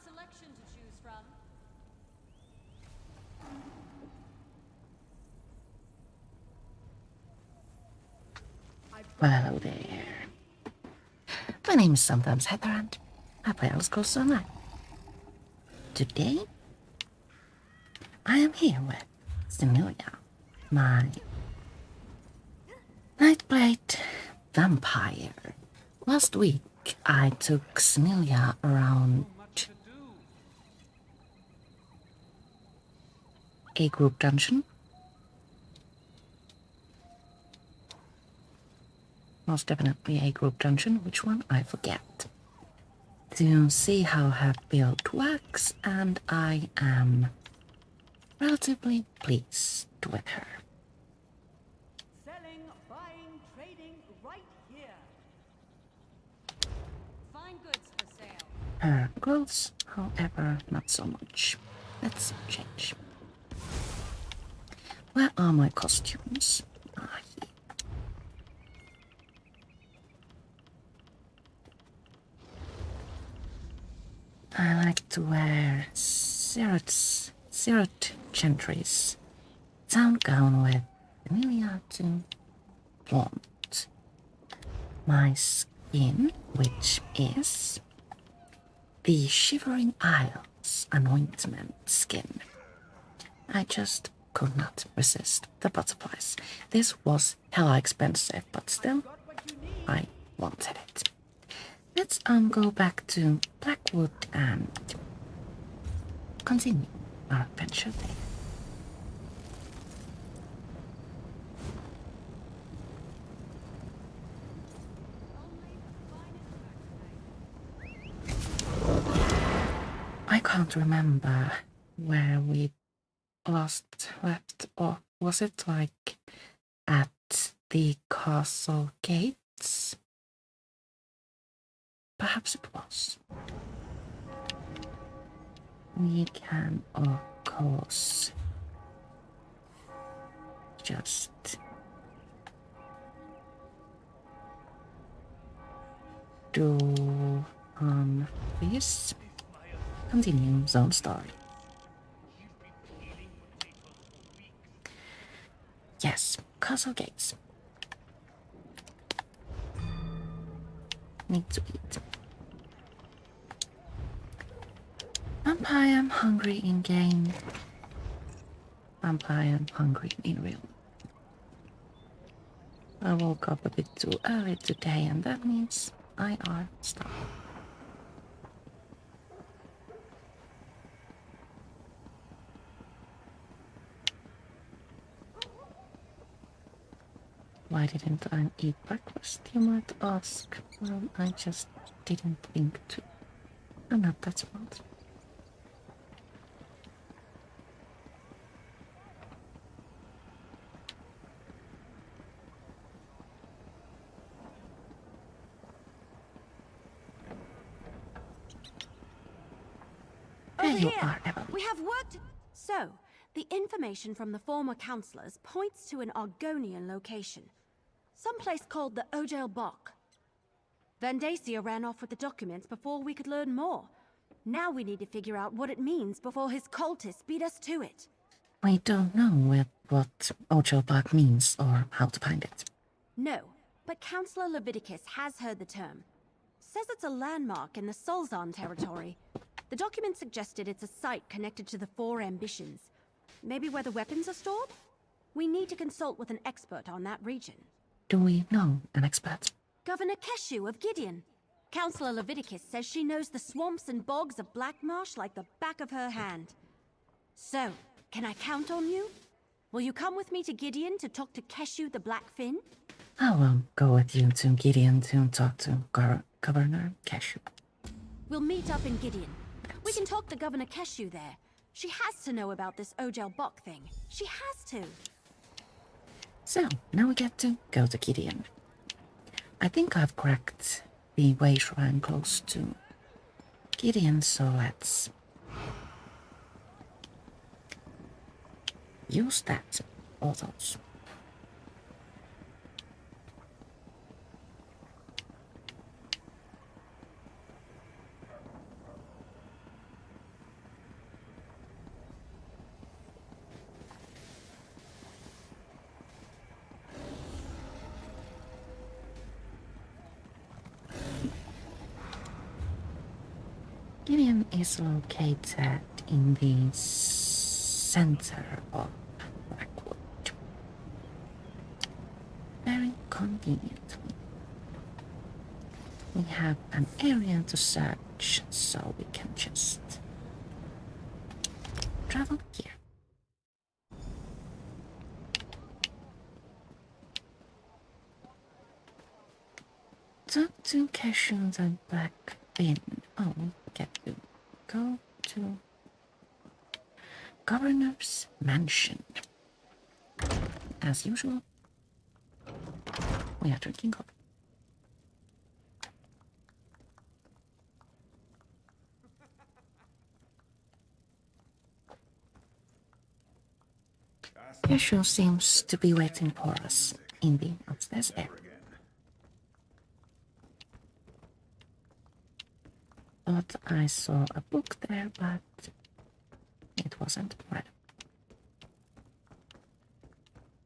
selection to choose from. Well, hello there. My name is sometimes Heather and I play Elder Scrolls Online. Today, I am here with Cinillia, my Nightblade Vampire. Last week, I took Cinillia around a group dungeon. Most definitely a group dungeon, which one I forget. To see how her build works, and I am relatively pleased with her. Selling, buying, trading, right here. Fine goods for sale. Her clothes, however, not so much. Let's change. Where are my costumes? Ah, here. I like to wear Sirot Gentry's town gown with Cinillia to flaunt my skin, which is the Shivering Isles anointment skin. I just could not resist the butterflies. This was hella expensive, but still, I wanted it. Let's go back to Blackwood and continue our adventure there. I can't remember where we last left, or was it like at the castle gates? Perhaps it was. We can, of course, just do this. Continue zone story. Yes, castle gates. Need to eat. Vampire, I'm hungry in game. Vampire, I'm hungry in real. I woke up a bit too early today, and that means I are starving. Why didn't I eat breakfast, you might ask? Well, I just didn't think to. I'm not that smart. There you are, Evelyn. We have worked. So, the information from the former councillors points to an Argonian location. Someplace called the Ojel-Bak. Vandacia ran off with the documents before we could learn more. Now we need to figure out what it means before his cultists beat us to it. We don't know what Ojel-Bak means or how to find it. No, but Councillor Leviticus has heard the term. Says it's a landmark in the Solzan territory. The document suggested it's a site connected to the Four Ambitions. Maybe where the weapons are stored? We need to consult with an expert on that region. Do we know an expert? Governor Keshu of Gideon. Councillor Leviticus says she knows the swamps and bogs of Blackmarsh like the back of her hand. So, can I count on you? Will you come with me to Gideon to talk to Keshu the Blackfin? I'll go with you to Gideon to talk to Governor Keshu. We'll meet up in Gideon. We can talk to Governor Keshu there. She has to know about this Ojel-Bak thing. She has to. So, now we get to go to Gideon. I think I've cracked the way shrine close to Gideon, so let's use that. All those. Gideon is located in the center of Blackwood. Very conveniently. We have an area to search, so we can just travel here. Talk to Cashews and Black Bin. Oh, get you. Go to Governor's Mansion. As usual, we are drinking coffee. Cashew seems to be waiting for us in the upstairs area. Thought I saw a book there, but it wasn't right.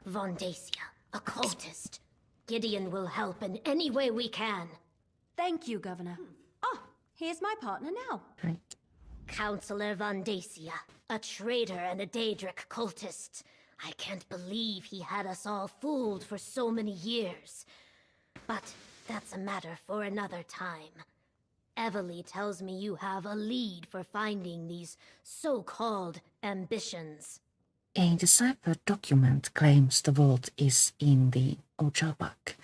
Vendacia, a cultist. Gideon will help in any way we can. Thank you, Governor. Ah, here's my partner now. Right. Counselor Vendacia, a traitor and a Daedric cultist. I can't believe he had us all fooled for so many years. But that's a matter for another time. Evely tells me you have a lead for finding these so-called ambitions. A deciphered document claims the vault is in the Ojel-Bak.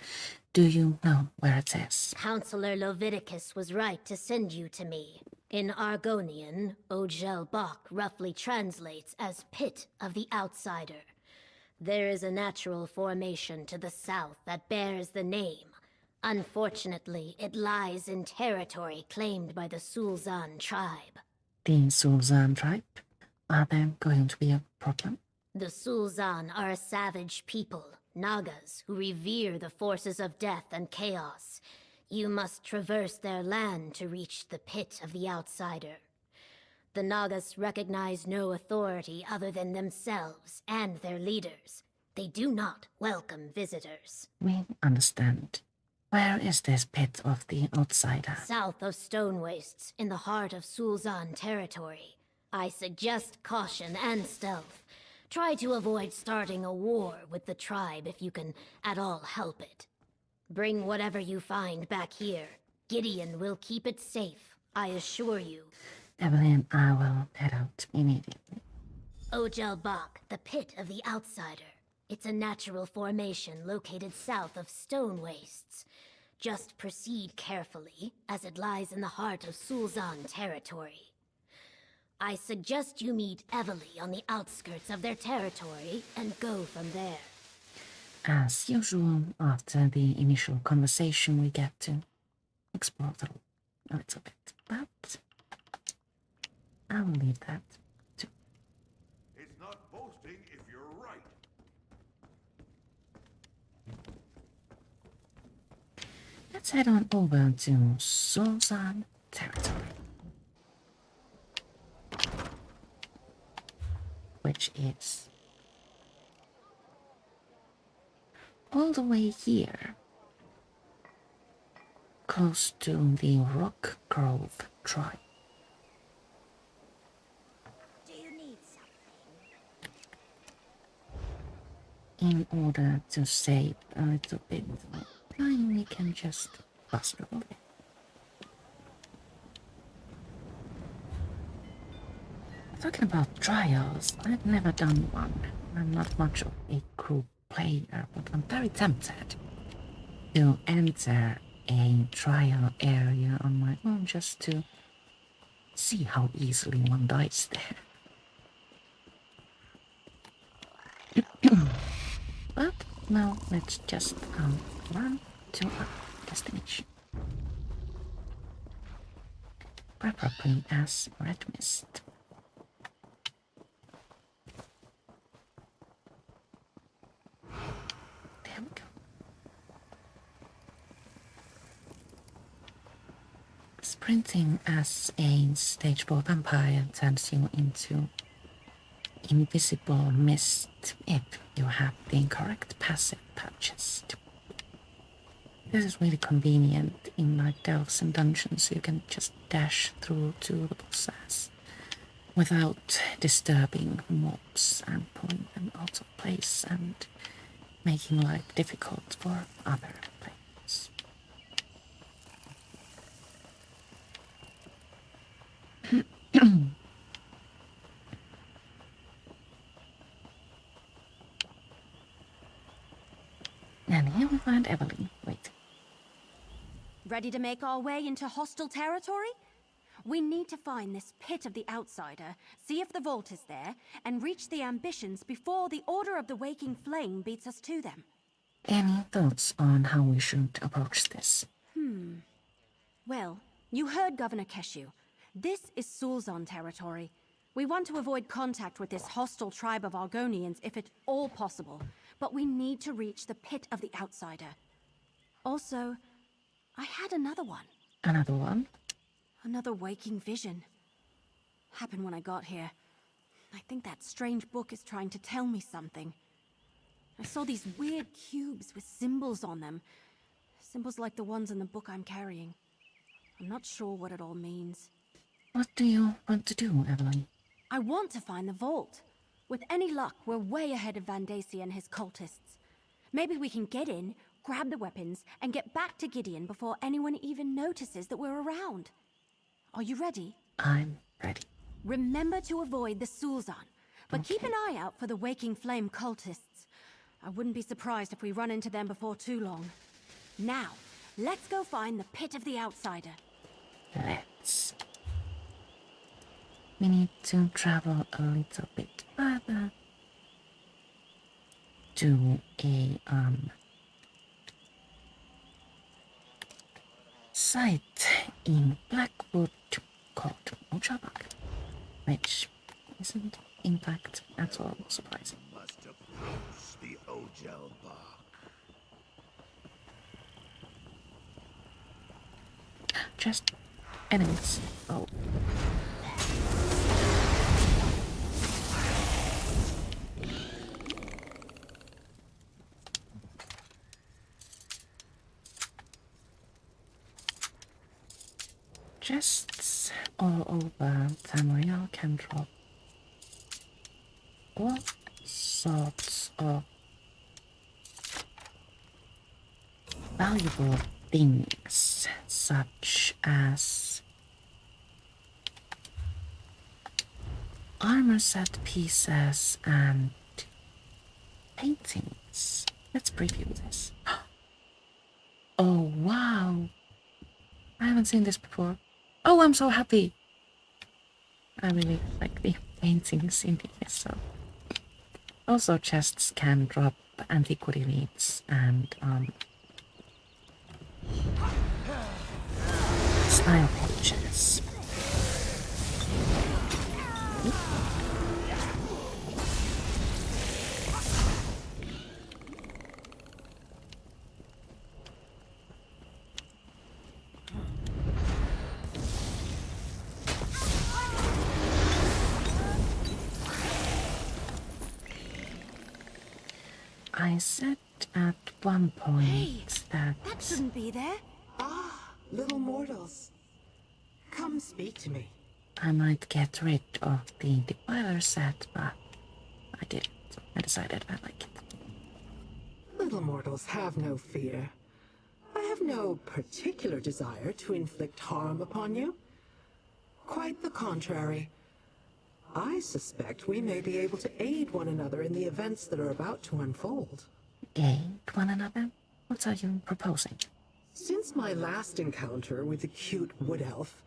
Do you know where it is? Counselor Leviticus was right to send you to me. In Argonian, Ojel-Bak roughly translates as Pit of the Outsider. There is a natural formation to the south that bears the name. Unfortunately, it lies in territory claimed by the Sulzan tribe. The Sulzan tribe? Are there going to be a problem? The Sulzan are a savage people, Nagas, who revere the forces of death and chaos. You must traverse their land to reach the Pit of the Outsider. The Nagas recognize no authority other than themselves and their leaders. They do not welcome visitors. We understand. Where is this Pit of the Outsider? South of Stone Wastes, in the heart of Sulzan territory. I suggest caution and stealth. Try to avoid starting a war with the tribe if you can at all help it. Bring whatever you find back here. Gideon will keep it safe, I assure you. Evelyn, I will head out immediately. Ojel-Bak, the Pit of the Outsider. It's a natural formation located south of Stone Wastes. Just proceed carefully, as it lies in the heart of Sulzan territory. I suggest you meet Evely on the outskirts of their territory and go from there. As usual, after the initial conversation, we get to explore a little bit, but I will leave that to... It's not boasting if you're right. Let's head on over to Sulzan territory, which is all the way here, close to the Rock Grove tribe. Do you need In something? order to save a little bit of time, we can just bust away. Talking about trials, I've never done one. I'm not much of a crew player, but I'm very tempted to enter a trial area on my own just to see how easily one dies there. But now let's just run to our destination. Preferably as red mist. There we go. Sprinting as a stage 4 vampire turns you into invisible mist if you have the correct passive purchased. This is really convenient in like delves and dungeons. You can just dash through to the bosses without disturbing mobs and pulling them out of place and making life difficult for other players. And here we find Evelyn. Wait. Ready to make our way into hostile territory? We need to find this pit of the outsider, see if the vault is there, and reach the ambitions before the Order of the Waking Flame beats us to them. Any thoughts on how we should approach this? Well, you heard Governor Keshu. This is Sulzon territory. We want to avoid contact with this hostile tribe of Argonians if at all possible, but we need to reach the pit of the outsider. Also, I had another one. Another one? Another waking vision. Happened when I got here. I think that strange book is trying to tell me something. I saw these weird cubes with symbols on them. Symbols like the ones in the book I'm carrying. I'm not sure what it all means. What do you want to do, Evelyn? I want to find the vault. With any luck, we're way ahead of Vandacia and his cultists. Maybe we can get in, grab the weapons, and get back to Gideon before anyone even notices that we're around. Are you ready? I'm ready. Remember to avoid the Sulzon, but keep an eye out for the Waking Flame cultists. I wouldn't be surprised if we run into them before too long. Now, let's go find the pit of the outsider. Let's. We need to travel a little bit further to a site in Blackwood called Ojel-Bak, which isn't in fact at all surprising. Must approach the Ojel-Bak. Just enemies. Oh. Chests all over. Tamriel can drop all sorts of valuable things, such as armor set pieces and paintings. Let's preview this. Oh wow! I haven't seen this before. Oh, I'm so happy! I really like the paintings in the ESO. Also, chests can drop antiquity needs and style pages. I said at one point that Shouldn't be there. Ah, little mortals. Come speak to me. I might get rid of the Defiler set, but I didn't. I decided I like it. Little mortals, have no fear. I have no particular desire to inflict harm upon you. Quite the contrary. I suspect we may be able to aid one another in the events that are about to unfold. Aid one another? What are you proposing? Since my last encounter with the cute wood elf,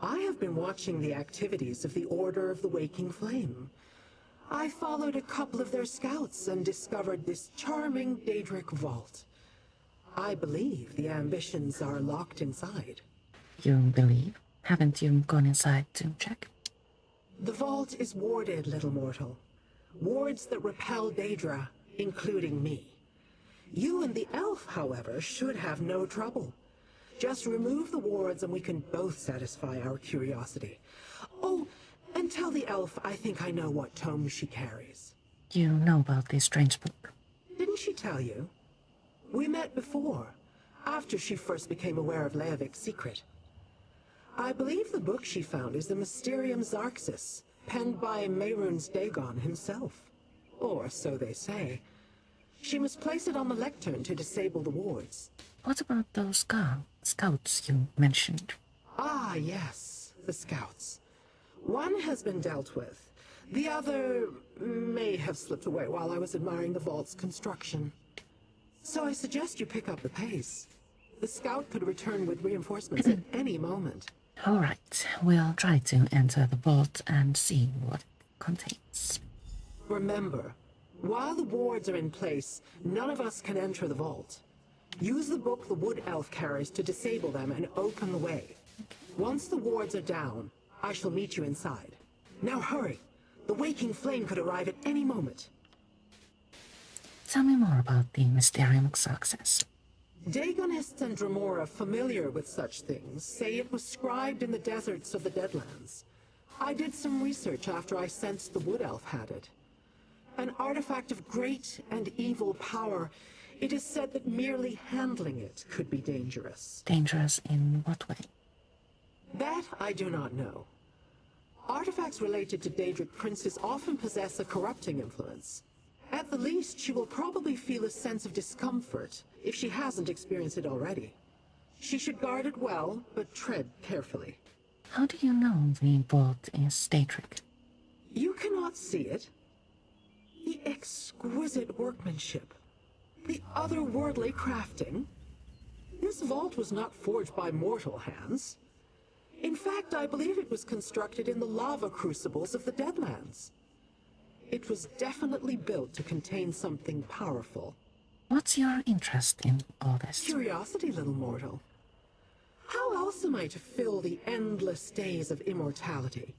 I have been watching the activities of the Order of the Waking Flame. I followed a couple of their scouts and discovered this charming Daedric vault. I believe the ambitions are locked inside. You believe? Haven't you gone inside to check? The vault is warded, little mortal. Wards that repel Daedra, including me. You and the elf, however, should have no trouble. Just remove the wards and we can both satisfy our curiosity. Oh, and tell the elf I think I know what tome she carries. You know about this strange book? Didn't she tell you? We met before. after she first became aware of Leovik's secret. I believe the book she found is the Mysterium Xarxis, penned by Mehrunes Dagon himself. Or so they say. She must place it on the lectern to disable the wards. What about those scouts you mentioned? Ah, yes, the scouts. One has been dealt with. The other may have slipped away while I was admiring the vault's construction. So I suggest you pick up the pace. The scout could return with reinforcements at any moment. All right, we'll try to enter the vault and see what it contains. Remember, while the wards are in place, none of us can enter the vault. Use the book the Wood Elf carries to disable them and open the way. Once the wards are down, I shall meet you inside. Now hurry. The waking flame could arrive at any moment. Tell me more about the Mysterium Xarxis. Dagonists and Dremora familiar with such things say it was scribed in the deserts of the Deadlands. I did some research after I sensed the Wood Elf had it. An artifact of great and evil power, it is said that merely handling it could be dangerous. Dangerous in what way? That I do not know. Artifacts related to Daedric princes often possess a corrupting influence. At the least, she will probably feel a sense of discomfort if she hasn't experienced it already. She should guard it well, but tread carefully. How do you know the vault is Daedric? You cannot see it. The exquisite workmanship. The otherworldly crafting. This vault was not forged by mortal hands. In fact, I believe it was constructed in the lava crucibles of the Deadlands. It was definitely built to contain something powerful. What's your interest in all this? Curiosity, little mortal. How else am I to fill the endless days of immortality?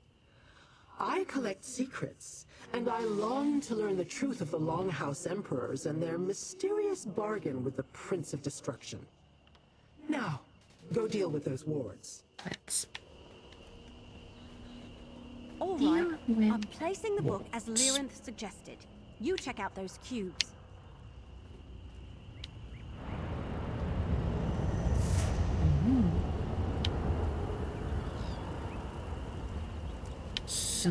I collect secrets, and I long to learn the truth of the Longhouse Emperors and their mysterious bargain with the Prince of Destruction. Now, go deal with those wards. Let's... All right, I'm placing the book as Lyrinth suggested. You check out those cubes. So,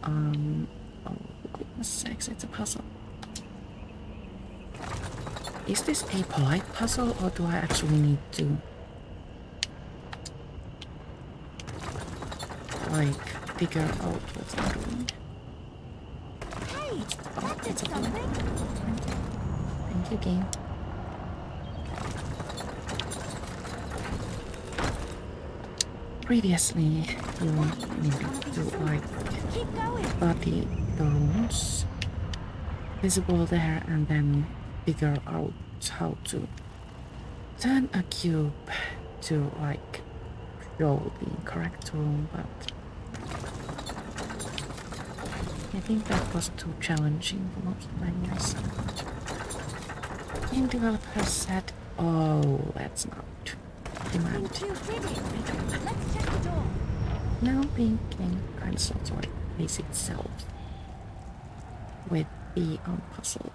oh goodness sakes, it's a puzzle. Is this a polite puzzle, or do I actually need to, like, figure out what I'm doing? Hey, that did it's a something. Thank you, game. Previously, you needed to, like, Keep going. body the runes visible there and then figure out how to turn a cube to, like, show the correct rune, but I think that was too challenging for most players. Game developers said, oh, let's not demand. Too pretty. Let's check the door. Now the game kind of sort of plays itself with the puzzle.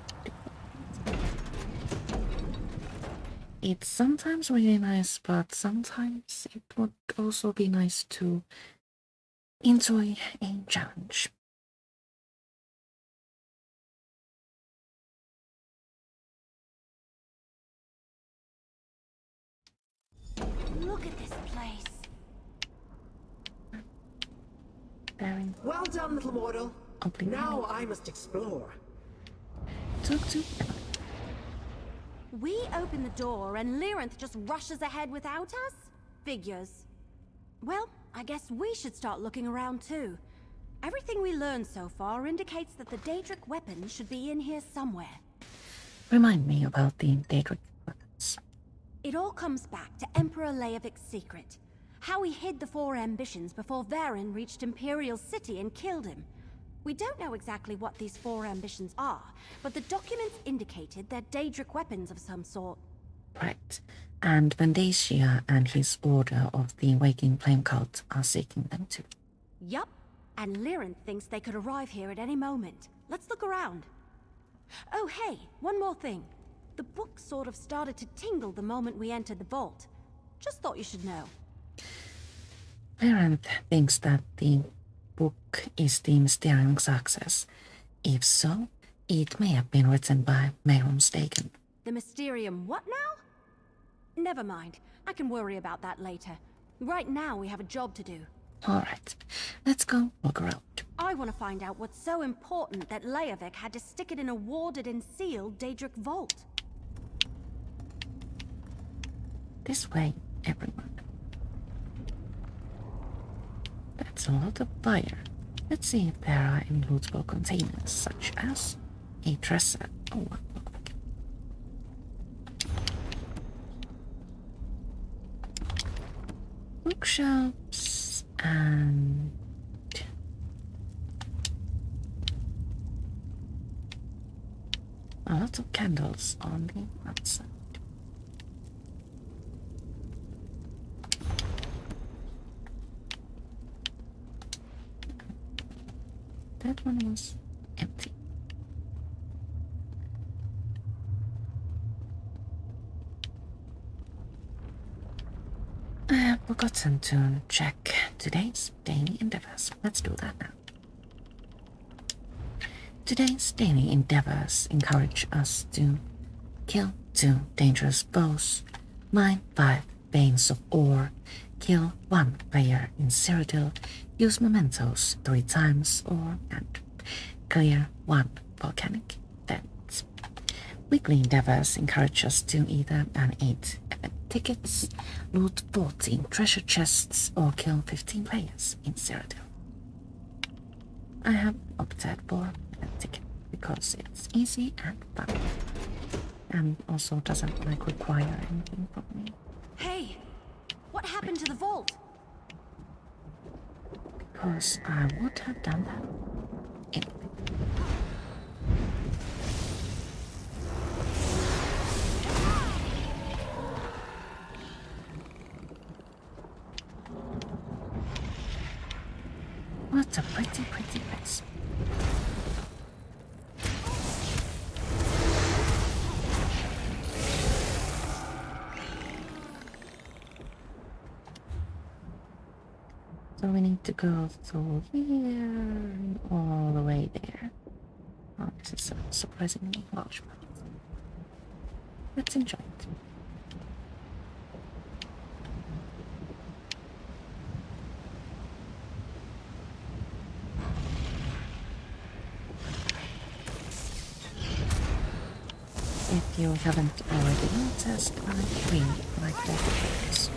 It's sometimes really nice, but sometimes it would also be nice to enjoy a challenge. Look at this place. Very Well done, little mortal. opening. Now I must explore. Talk to We open the door and Lyrinth just rushes ahead without us? Figures. Well, I guess we should start looking around too. Everything we learned so far indicates that the Daedric weapon should be in here somewhere. Remind me about the Daedric weapons. It all comes back to Emperor Leovik's secret. How he hid the four ambitions before Varen reached Imperial City and killed him. We don't know exactly what these four ambitions are, but the documents indicated they're Daedric weapons of some sort. Right. And Vandacia and his order of the Waking Flame Cult are seeking them too. Yup, and Lyrinth thinks they could arrive here at any moment. Let's look around. Oh hey, one more thing. The book sort of started to tingle the moment we entered the vault. Just thought you should know. Parent thinks that the book is the Mysterium success. If so, it may have been written by male mistaken. The Mysterium what now? Never mind. I can worry about that later. Right now we have a job to do. Alright, let's go look around. I want to find out what's so important that Leovic had to stick it in a warded and sealed Daedric vault. This way, everyone. That's a lot of fire. Let's see if there are any lootable containers, such as a dresser. Oh, look. Bookshelves and a lot of candles on the outside. That one was empty. I have forgotten to check today's daily endeavors. Let's do that now. Today's daily endeavors encourage us to kill 2 dangerous foes, mine 5 veins of ore, kill 1 player in Cyrodiil, use mementos 3 times, and clear 1 volcanic vent. Weekly endeavors encourage us to either earn 8 event tickets, loot 14 treasure chests, or kill 15 players in Cyrodiil. I have opted for event ticket because it's easy and fun, and also doesn't require anything from me. Hey! What happened to the vault? Because I would have done that anyway. What a pretty place. So we need to go through here and all the way there. Oh, this is a surprisingly large part. Let's enjoy it. If you haven't already noticed, I really like that place.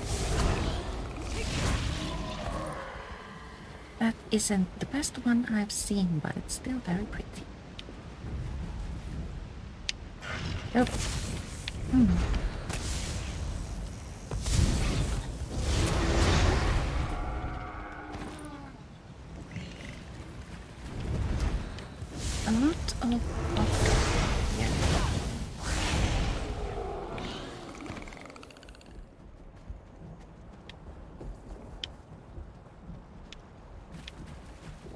That isn't the best one I've seen, but it's still very pretty. Oh. A lot of yeah.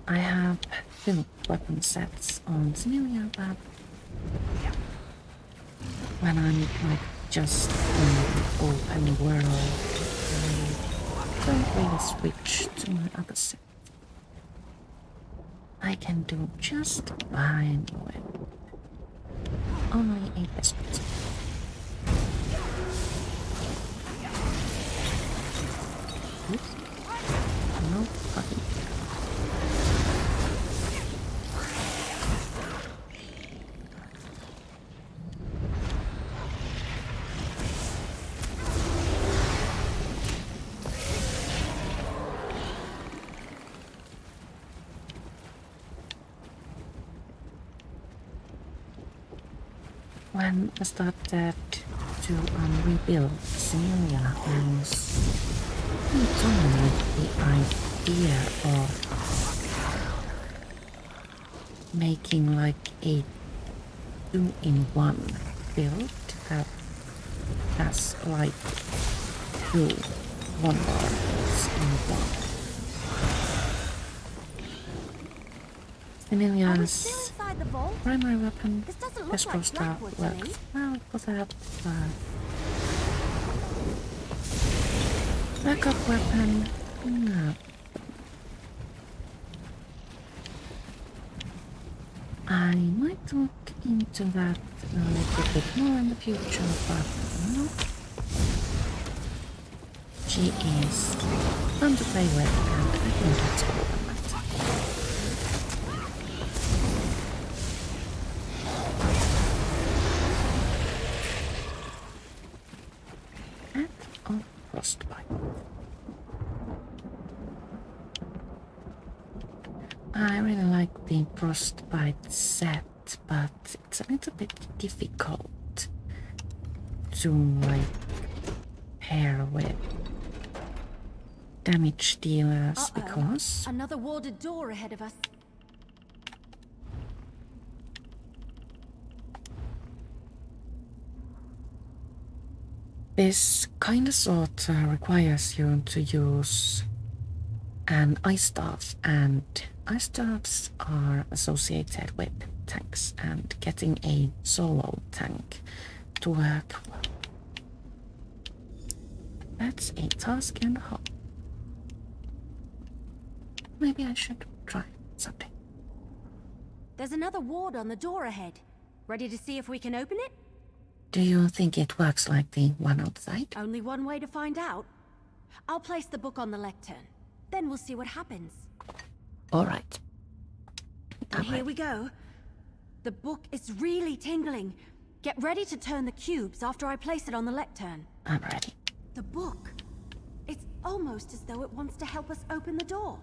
I have filled weapon sets on Cinillia, but when I'm like just in the open world, I don't really switch to my other set. I can do just fine with only a best. Oops. No fucking. When I started to rebuild Cinillia Rose, I toyed with the idea of making like a 2-in-1 build that has like 2 wonders in one. I was still Cinillia's inside the vault? Primary weapon. This doesn't look This like roster Blackwood to me. works well for that. Backup weapon. No. I might look into that a little bit more in the future, but no. She is fun to play with, and I think that's all that matters. And on frostbite. I really like the frostbite set, but it's a little bit difficult to like pair with damage dealers because Another warded door ahead of us. this kind of sort requires you to use an ice staff, and ice staffs are associated with tanks, and getting a solo tank to work well, that's a task and a half. Maybe I should try something. There's another ward on the door ahead. Ready to see if we can open it? Do you think it works like the one outside? Only one way to find out. I'll place the book on the lectern. Then we'll see what happens. All right. And here we go. The book is really tingling. Get ready to turn the cubes after I place it on the lectern. I'm ready. The book. It's almost as though it wants to help us open the door.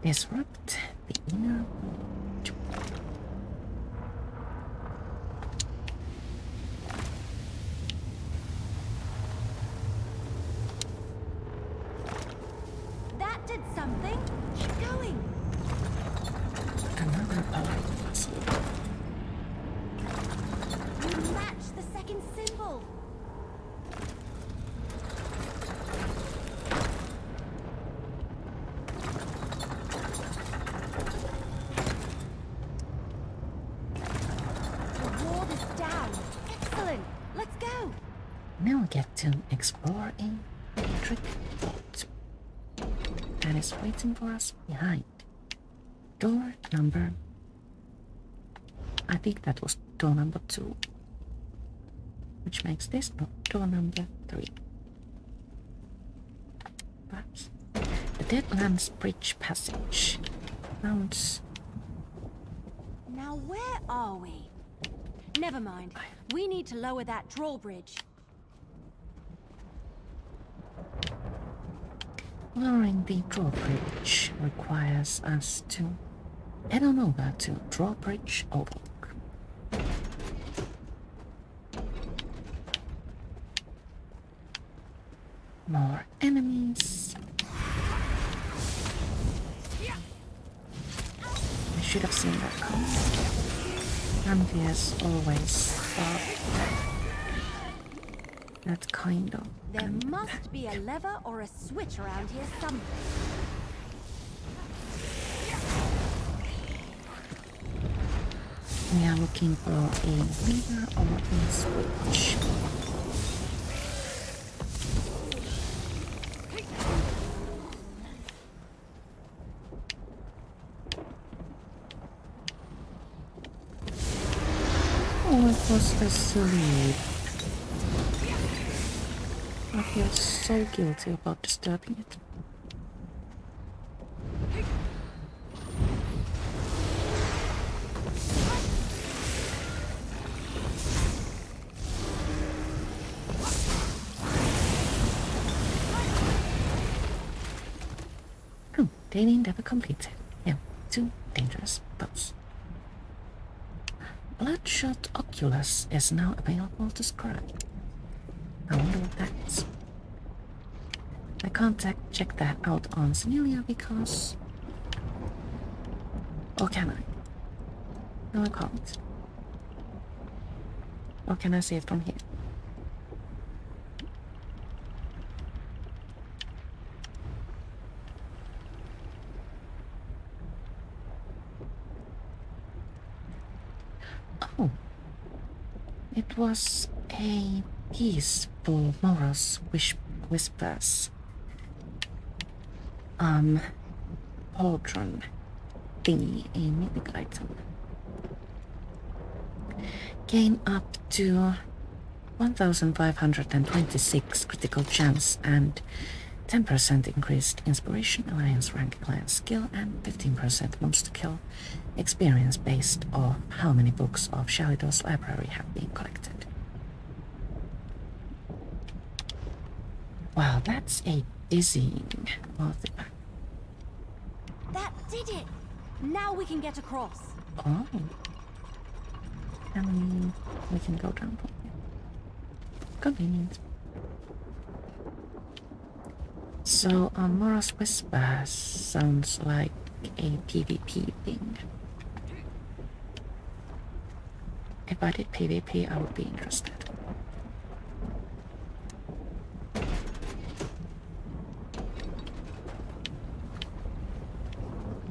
Disrupt the inner world. That did something. Keep going. Another polite. You match the second symbol. Now we get to explore a electric vault that is waiting for us behind. Door number... I think that was door number 2. Which makes this door number 3. Perhaps. The Deadlands Bridge Passage. Sounds... Now where are we? Never mind. We need to lower that drawbridge. Lowering the drawbridge requires us to head on over to Drawbridge Overlook. More enemies. I should have seen that coming. Anvias always that kind of... There must be a lever or a switch around here somewhere. We are looking for a lever or a switch. Oh, it was asleep. I feel so guilty about disturbing it. Oh, daily endeavor completed. Yeah, 2 dangerous boats. Bloodshot Oculus is now available to scribe. I wonder what that is. I can't check that out on Cinillia because... Or can I? No, I can't. Or can I see it from here? Oh. It was a peaceful Moros whispers. Pauldron thingy, a mythic item. Gain up to 1526 critical chance and 10% increased inspiration, alliance rank, alliance skill, and 15% monster kill experience based on how many books of Shalido's library have been collected. Wow, that's a dizzying multipack. That did it! Now we can get across. Oh. And we can go down from here. Convenient. So, Mora's Whisper sounds like a PvP thing. If I did PvP, I would be interested.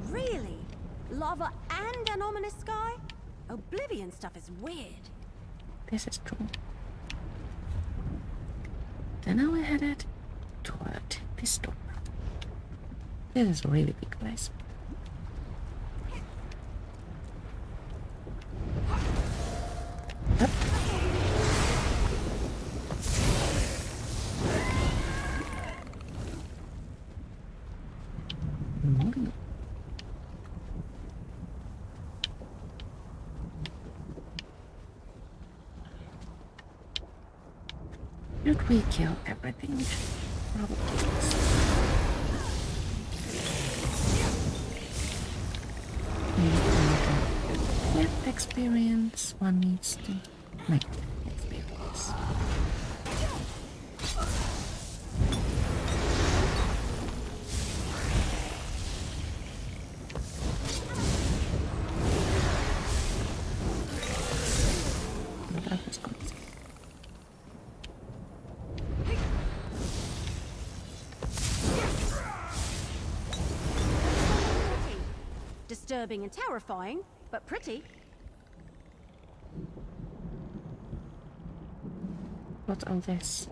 Really? Lava and an ominous sky? Oblivion stuff is weird. This is true. Then now we're headed toward this door. This is a really big place. Up. Moving. Should we kill everything? Probably yes. Get experience, one needs to make experience. That was good. Disturbing and terrifying, but pretty. What's all this?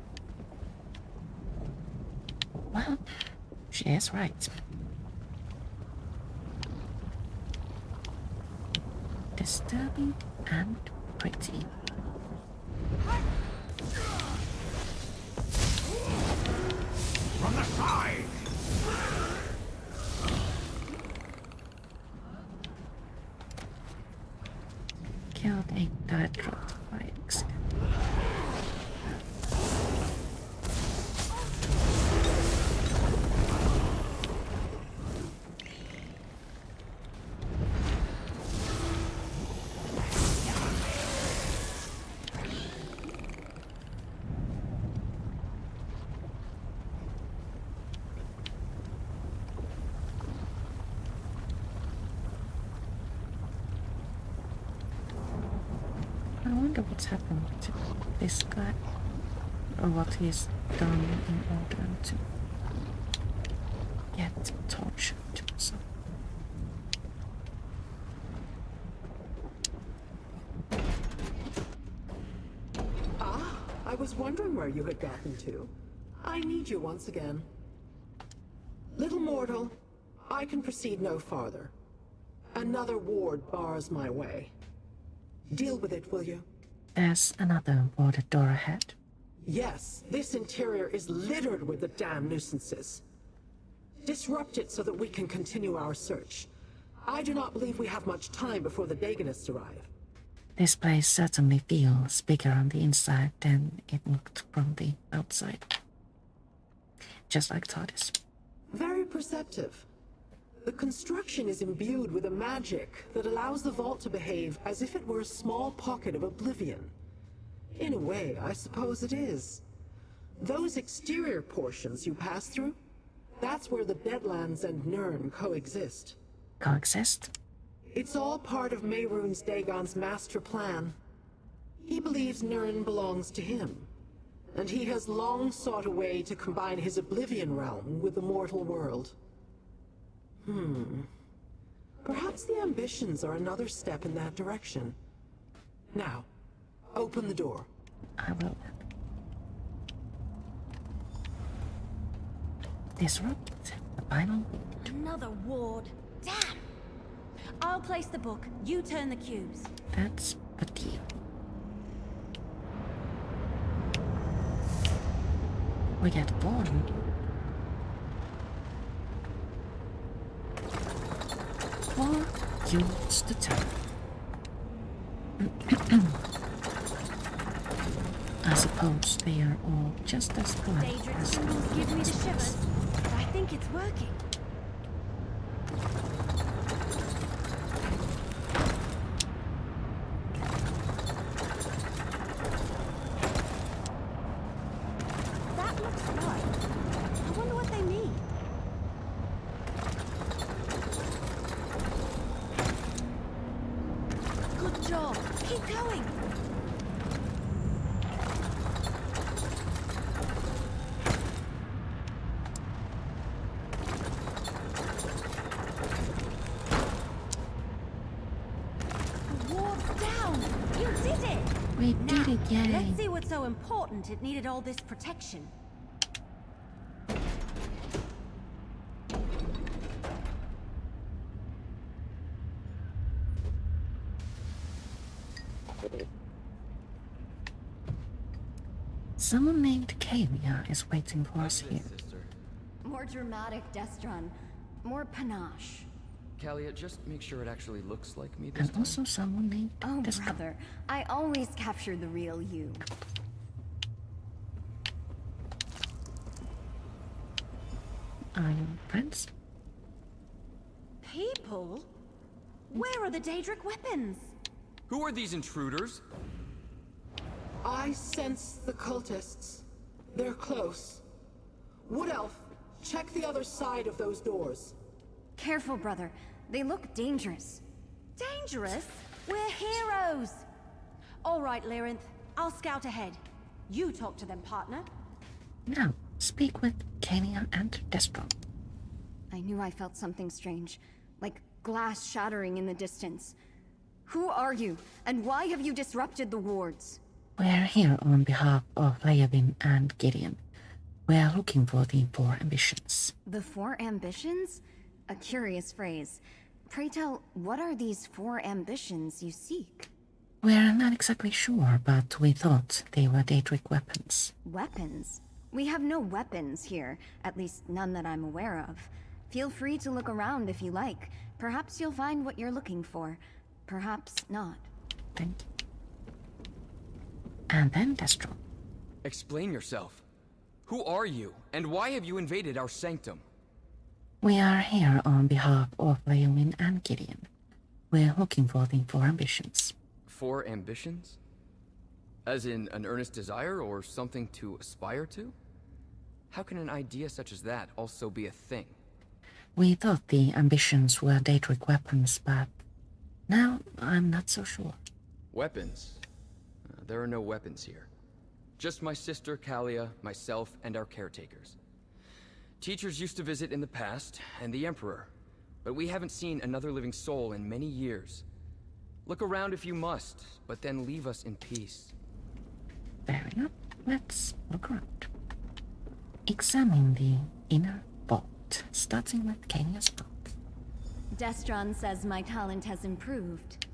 Well, she is right. Disturbing and pretty. From the side! Killed a dirt dropped by accident. I wonder what's happened to this guy, or what he's done in order to get tortured. So. Ah, I was wondering where you had gotten to. I need you once again. Little mortal, I can proceed no farther. Another ward bars my way. Deal with it, will you? There's another warded door ahead. Yes, this interior is littered with the damn nuisances. Disrupt it so that we can continue our search. I do not believe we have much time before the Dagonists arrive. This place certainly feels bigger on the inside than it looked from the outside. Just like TARDIS. Very perceptive. The construction is imbued with a magic that allows the vault to behave as if it were a small pocket of oblivion. In a way, I suppose it is. Those exterior portions you pass through, that's where the Deadlands and Nirn coexist. Coexist? It's all part of Mehrunes Dagon's master plan. He believes Nirn belongs to him, and he has long sought a way to combine his Oblivion realm with the mortal world. Perhaps the ambitions are another step in that direction. Now, open the door. I will. Disrupt the final. Another ward. Damn! I'll place the book. You turn the cubes. That's a deal. We get born. Or use the time. I suppose they are all just as polite Daedric as symbols give me the shivers, but I think it's working. That looks right. I wonder what they mean. Good job. Keep going. The ward's down. You did it. we did it, yay! Let's see what's so important it needed all this protection. Someone named Kalia is waiting for us here. More dramatic, Destron. More panache. Kalia, just make sure it actually looks like me this And time. also someone named Oh, Destron. brother. I always capture the real you. Are you friends? People? Where are the Daedric weapons? Who are these intruders? I sense the cultists. They're close. Wood Elf, check the other side of those doors. Careful, brother. They look dangerous. Dangerous? We're heroes! All right, Lyrinth. I'll scout ahead. You talk to them, partner. Now, speak with Kalia and Destron. I knew I felt something strange. Like glass shattering in the distance. Who are you? And why have you disrupted the wards? We're here on behalf of Leavin and Gideon. We're looking for the 4 ambitions. The 4 ambitions? A curious phrase. Pray tell, what are these 4 ambitions you seek? We're not exactly sure, but we thought they were Daedric weapons. Weapons? We have no weapons here, at least none that I'm aware of. Feel free to look around if you like. Perhaps you'll find what you're looking for. Perhaps not. Thank you. And then Destron. Explain yourself. Who are you, and why have you invaded our sanctum? We are here on behalf of Leavin and Gideon. We're looking for the 4 ambitions. 4 ambitions? As in an earnest desire or something to aspire to? How can an idea such as that also be a thing? We thought the ambitions were Daedric weapons, but now I'm not so sure. Weapons? There are no weapons here. Just my sister Kalia, myself, and our caretakers. Teachers used to visit in the past, and the Emperor, but we haven't seen another living soul in many years. Look around if you must, but then leave us in peace. Fair enough. Let's look around. Examine the inner vault, starting with Kalia's vault. Destron says my talent has improved.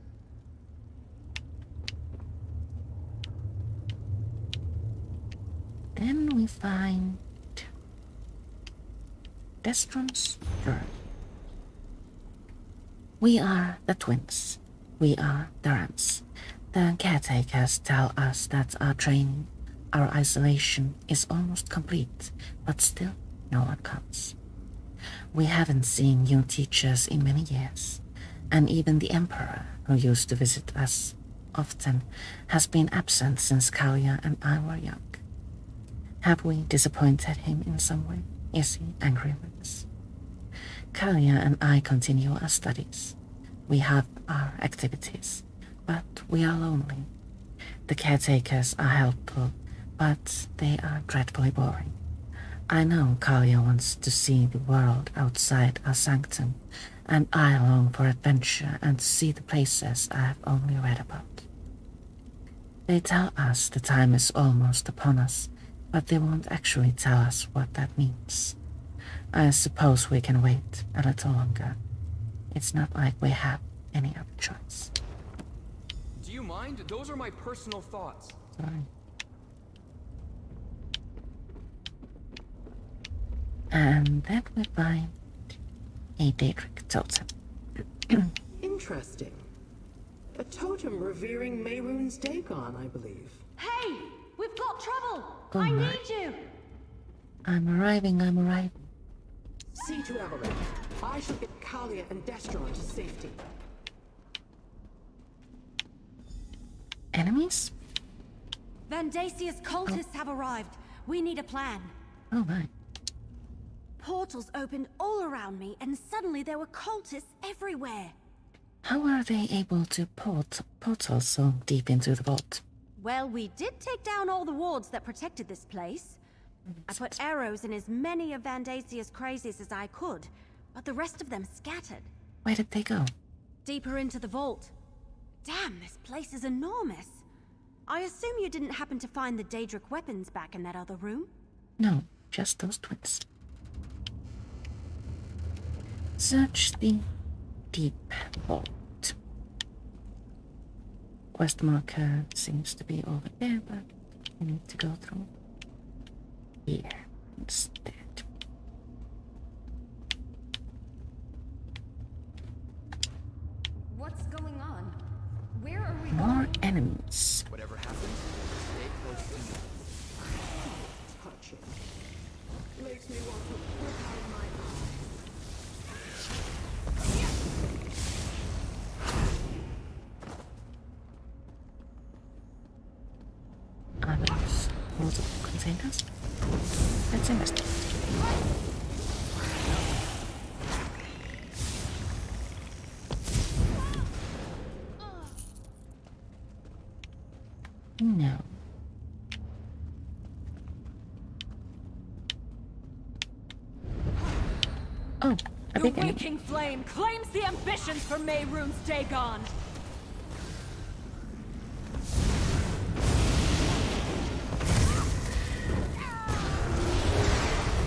Then we find Destron's journal. We are the twins. We are the Rams. The caretakers tell us that our training, our isolation is almost complete, but still no one comes. We haven't seen new teachers in many years, and even the Emperor, who used to visit us often, has been absent since Kalia and I were young. Have we disappointed him in some way? Is he angry with us? Kalia and I continue our studies. We have our activities, but we are lonely. The caretakers are helpful, but they are dreadfully boring. I know Kalia wants to see the world outside our sanctum, and I long for adventure and to see the places I have only read about. They tell us the time is almost upon us, but they won't actually tell us what that means. I suppose we can wait a little longer. It's not like we have any other choice. Do you mind? Those are my personal thoughts. Sorry. And then we find a Daedric totem. Interesting. A totem revering Mehrunes Dagon, I believe. Hey! We've got trouble! Oh I my. need you! I'm arriving. See to Everett. I shall get Kalia and Destron to safety. Enemies? Vandasia's cultists have arrived. We need a plan. Oh my. Portals opened all around me, and suddenly there were cultists everywhere. How are they able to portal so deep into the vault? Well, we did take down all the wards that protected this place. I put arrows in as many of Vandasia's crazies as I could, but the rest of them scattered. Where did they go? Deeper into the vault. Damn, this place is enormous. I assume you didn't happen to find the Daedric weapons back in that other room? No, just those twins. Search the deep vault. Quest marker seems to be over there, but we need to go through here instead. What's going on? Where are we More going? enemies. Whatever happens, stay close to me. Touching. Makes me want to put out my Are those multiple containers? Let's investigate. No. Oh, a The big enemy. waking flame claims the ambitions for Mehrunes Dagon.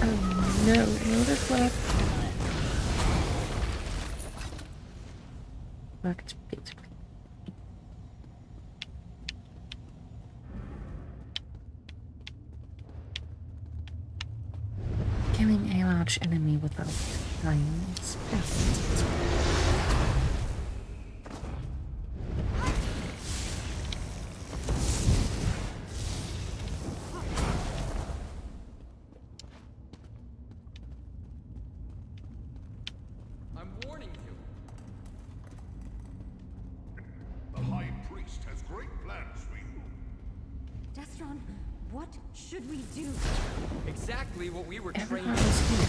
Oh no, no, this worked. Worked beautifully. Killing a large enemy without dying is perfect. I'm warning you. The High Priest has great plans for you. Destron, what should we do? Exactly what we were trained Everyone to is here.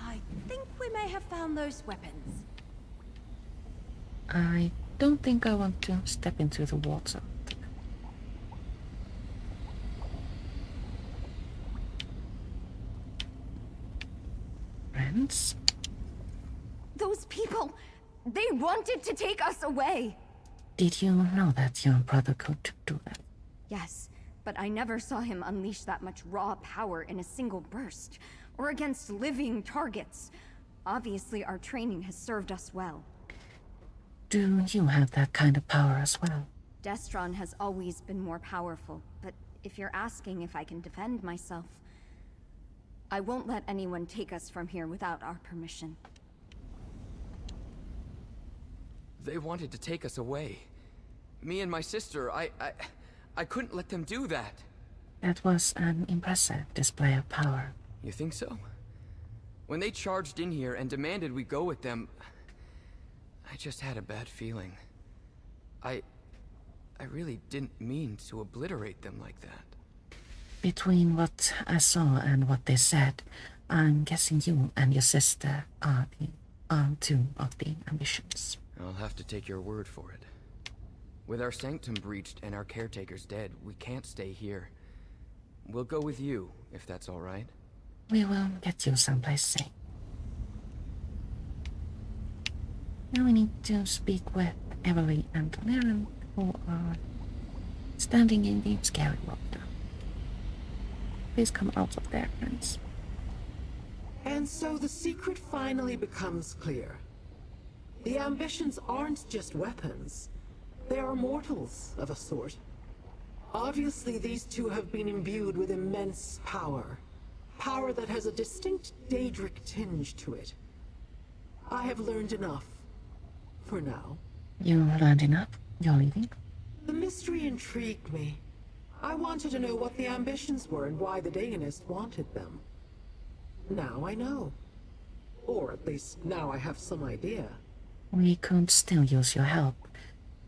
I think we may have found those weapons. I don't think I want to step into the water. Friends? Those people, they wanted to take us away. Did you know that your brother could do that? Yes, but I never saw him unleash that much raw power in a single burst, or against living targets. Obviously, our training has served us well. Do you have that kind of power as well? Destron has always been more powerful, but if you're asking if I can defend myself, I won't let anyone take us from here without our permission. They wanted to take us away. Me and my sister, I couldn't let them do that. That was an impressive display of power. You think so? When they charged in here and demanded we go with them, I just had a bad feeling. I really didn't mean to obliterate them like that. Between what I saw and what they said, I'm guessing you and your sister are two of the ambitions. I'll have to take your word for it. With our sanctum breached and our caretakers dead, we can't stay here. We'll go with you, if that's all right. We will get you someplace safe. Now we need to speak with Emily and Laren, who are standing in the scary water. Please come out of there, friends. And so the secret finally becomes clear. The ambitions aren't just weapons. They are mortals of a sort. Obviously, these two have been imbued with immense power. Power that has a distinct Daedric tinge to it. I have learned enough. For now. You learned enough? You're leaving? The mystery intrigued me. I wanted to know what the ambitions were and why the Dagonist wanted them. Now I know. Or at least now I have some idea. We could still use your help.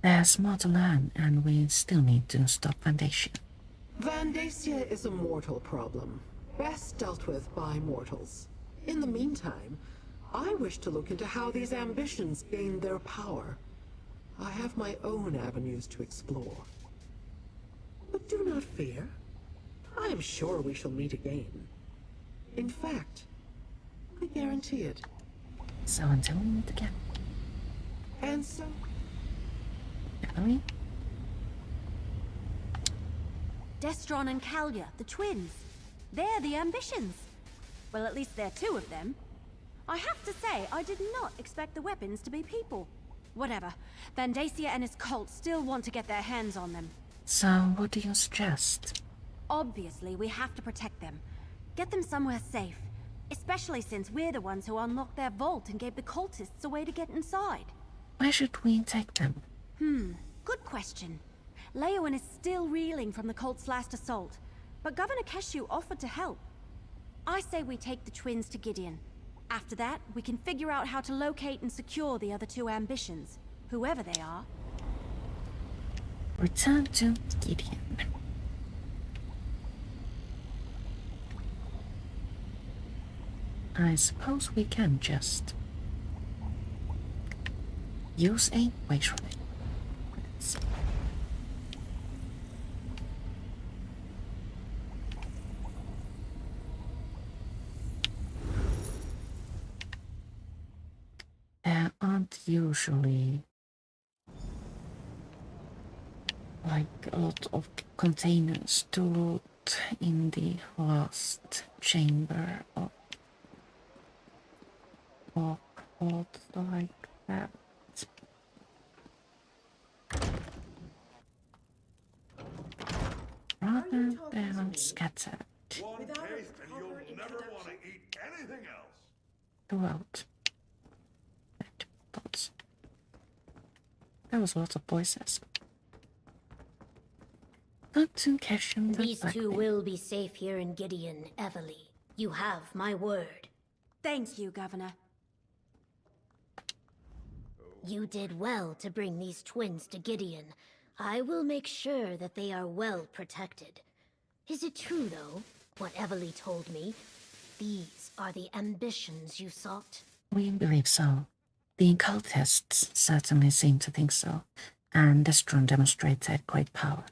There's more to learn, and we still need to stop Vandacia. Vandacia is a mortal problem, best dealt with by mortals. In the meantime, I wish to look into how these ambitions gain their power. I have my own avenues to explore. But do not fear. I am sure we shall meet again. In fact, I guarantee it. So until we meet again. And so... Emily? Destron and Kalia, the twins. They're the ambitions. Well, at least there are two of them. I have to say, I did not expect the weapons to be people. Whatever. Vandacia and his cult still want to get their hands on them. So, what do you suggest? Obviously, we have to protect them. Get them somewhere safe. Especially since we're the ones who unlocked their vault and gave the cultists a way to get inside. Where should we take them? Good question. Leowyn is still reeling from the cult's last assault, but Governor Keshu offered to help. I say we take the twins to Gideon. After that, we can figure out how to locate and secure the other two ambitions, whoever they are. Return to Gideon. I suppose we can just use a waistline. There aren't usually like a lot of containers to loot in the last chamber of Blackwood like that. Rather than scattered One taste and you'll never want to eat anything else. throughout. There was lots of voices. Dr. Cashin, These two will be safe here in Gideon, Evely. You have my word. Thank you, Governor. You did well to bring these twins to Gideon. I will make sure that they are well protected. Is it true, though, what Evely told me? These are the ambitions you sought? We believe so. The cultists certainly seem to think so, and Destron demonstrated great power.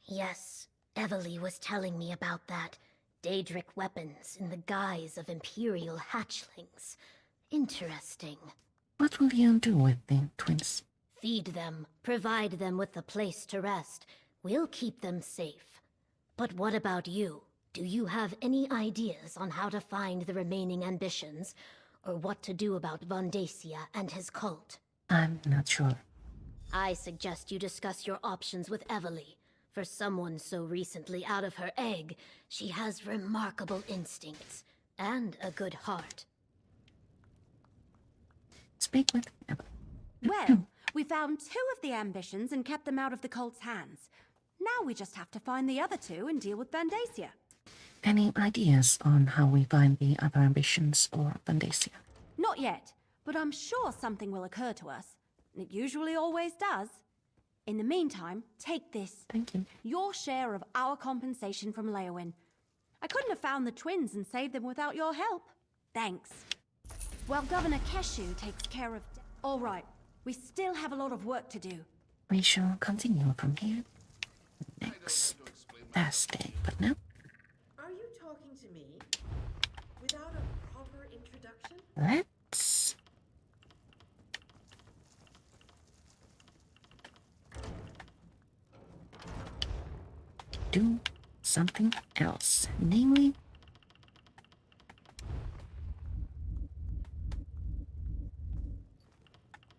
Yes, Evely was telling me about that. Daedric weapons in the guise of Imperial hatchlings. Interesting. What will you do with the twins? Feed them, provide them with a place to rest. We'll keep them safe. But what about you? Do you have any ideas on how to find the remaining ambitions? Or what to do about Vandacia and his cult? I'm not sure. I suggest you discuss your options with Evely. For someone so recently out of her egg, she has remarkable instincts and a good heart. Speak with Emily. Well, we found two of the ambitions and kept them out of the cult's hands. Now we just have to find the other two and deal with Vandacia. Any ideas on how we find the other ambitions or Vandacia? Not yet, but I'm sure something will occur to us. It usually always does. In the meantime, take this. Thank you. Your share of our compensation from Leowyn. I couldn't have found the twins and saved them without your help. Thanks. While Governor Keshu takes care of... All right, we still have a lot of work to do. We shall continue from here next Thursday, but now... Are you talking to me without a proper introduction? Let's do something else, namely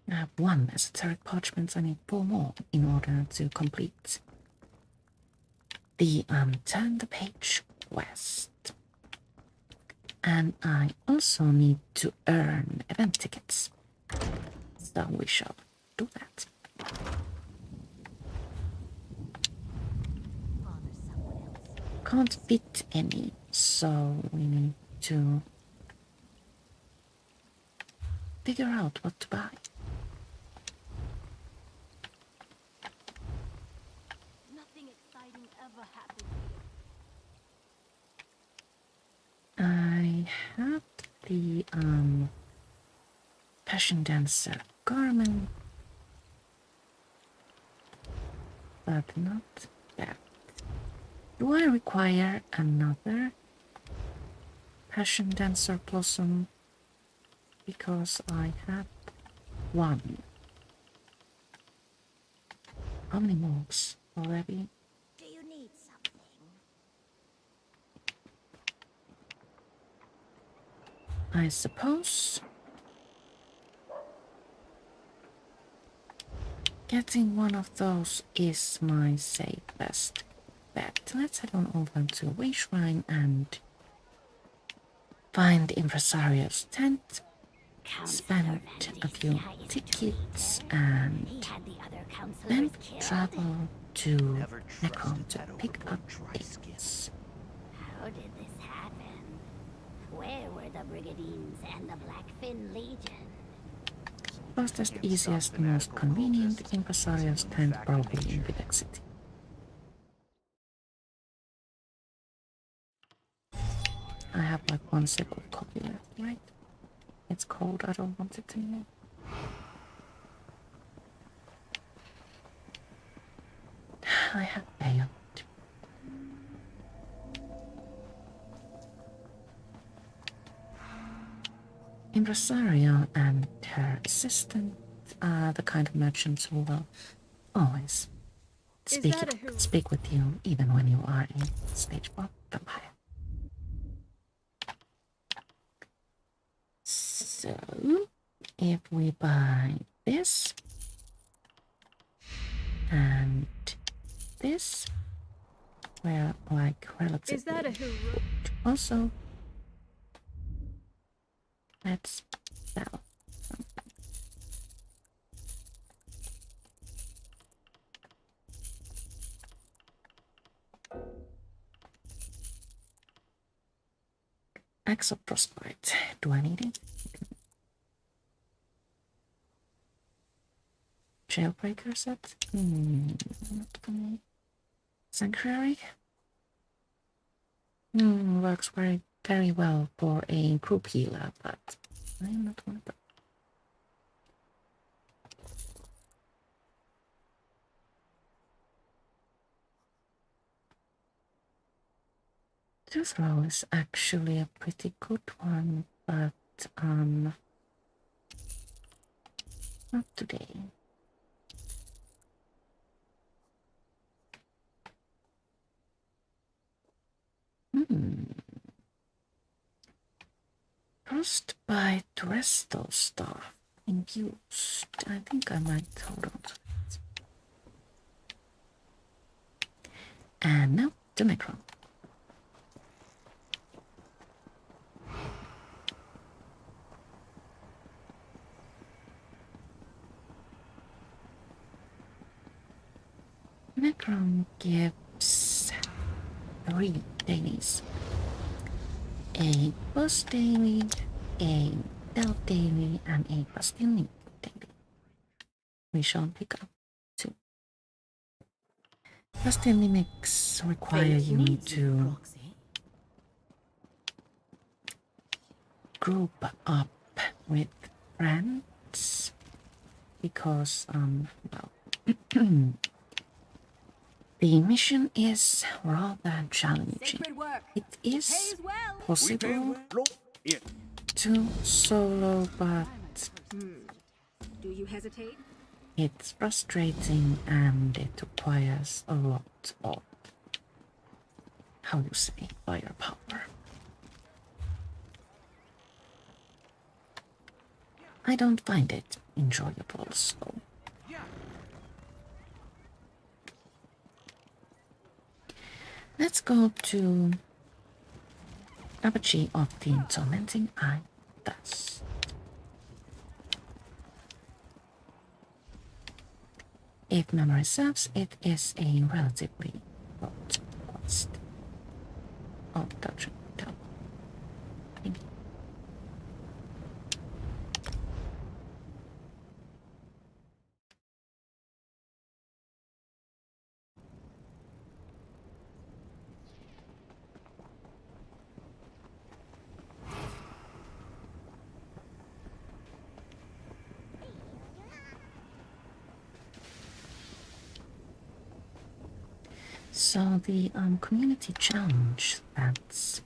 I have 1 esoteric parchments. I need 4 more in order to complete the turn the page quest. And I also need to earn event tickets. So we shall do that. Can't fit any, so we need to figure out what to buy. Nothing exciting ever happens here. I have the Passion Dancer garment, but not that. Do I require another Passion Dancer blossom? Because I have 1. How many mooks already? Do you need something? I suppose getting one of those is my safest bet. Let's head on over to Way Shrine and find Impresario's tent, spend a few tickets, and then travel to Necrom to pick up things. How did this happen? Where were the Brigadines and the Blackfin Legion? Fastest, easiest, most convenient, Impresario's tent probably in Vivek City. I have like 1 sip of coffee left, right? It's cold, I don't want it anymore. I have failed. Impresario and her assistant are the kind of merchants who will always speak with you even when you are a stage 1 vampire. So, if we buy this and this, we're like relatively good. Also, let's sell something. Axe of Frostbite. Do I need it? Jailbreaker set? Not for me. Sanctuary? Works very well for a group healer, but I am not one of them. Tooth Roll is actually a pretty good one, but not today. Frostbite Resto Staff infused. I think I might hold on to it. And now to Necron. Necron gives 3 dailies. A boss daily, a delve daily, and a bastion daily. We shall pick up 2. Bastion mimics require you to group up with friends because well the mission is rather challenging. It is possible to solo, but Do you hesitate? it's frustrating and it requires a lot of how you say, firepower. I don't find it enjoyable, so... Let's go to Apogee of the Tormenting Eye Dust. If memory serves, it is a relatively short quest. Oh, touch. Maybe. So the community challenge that's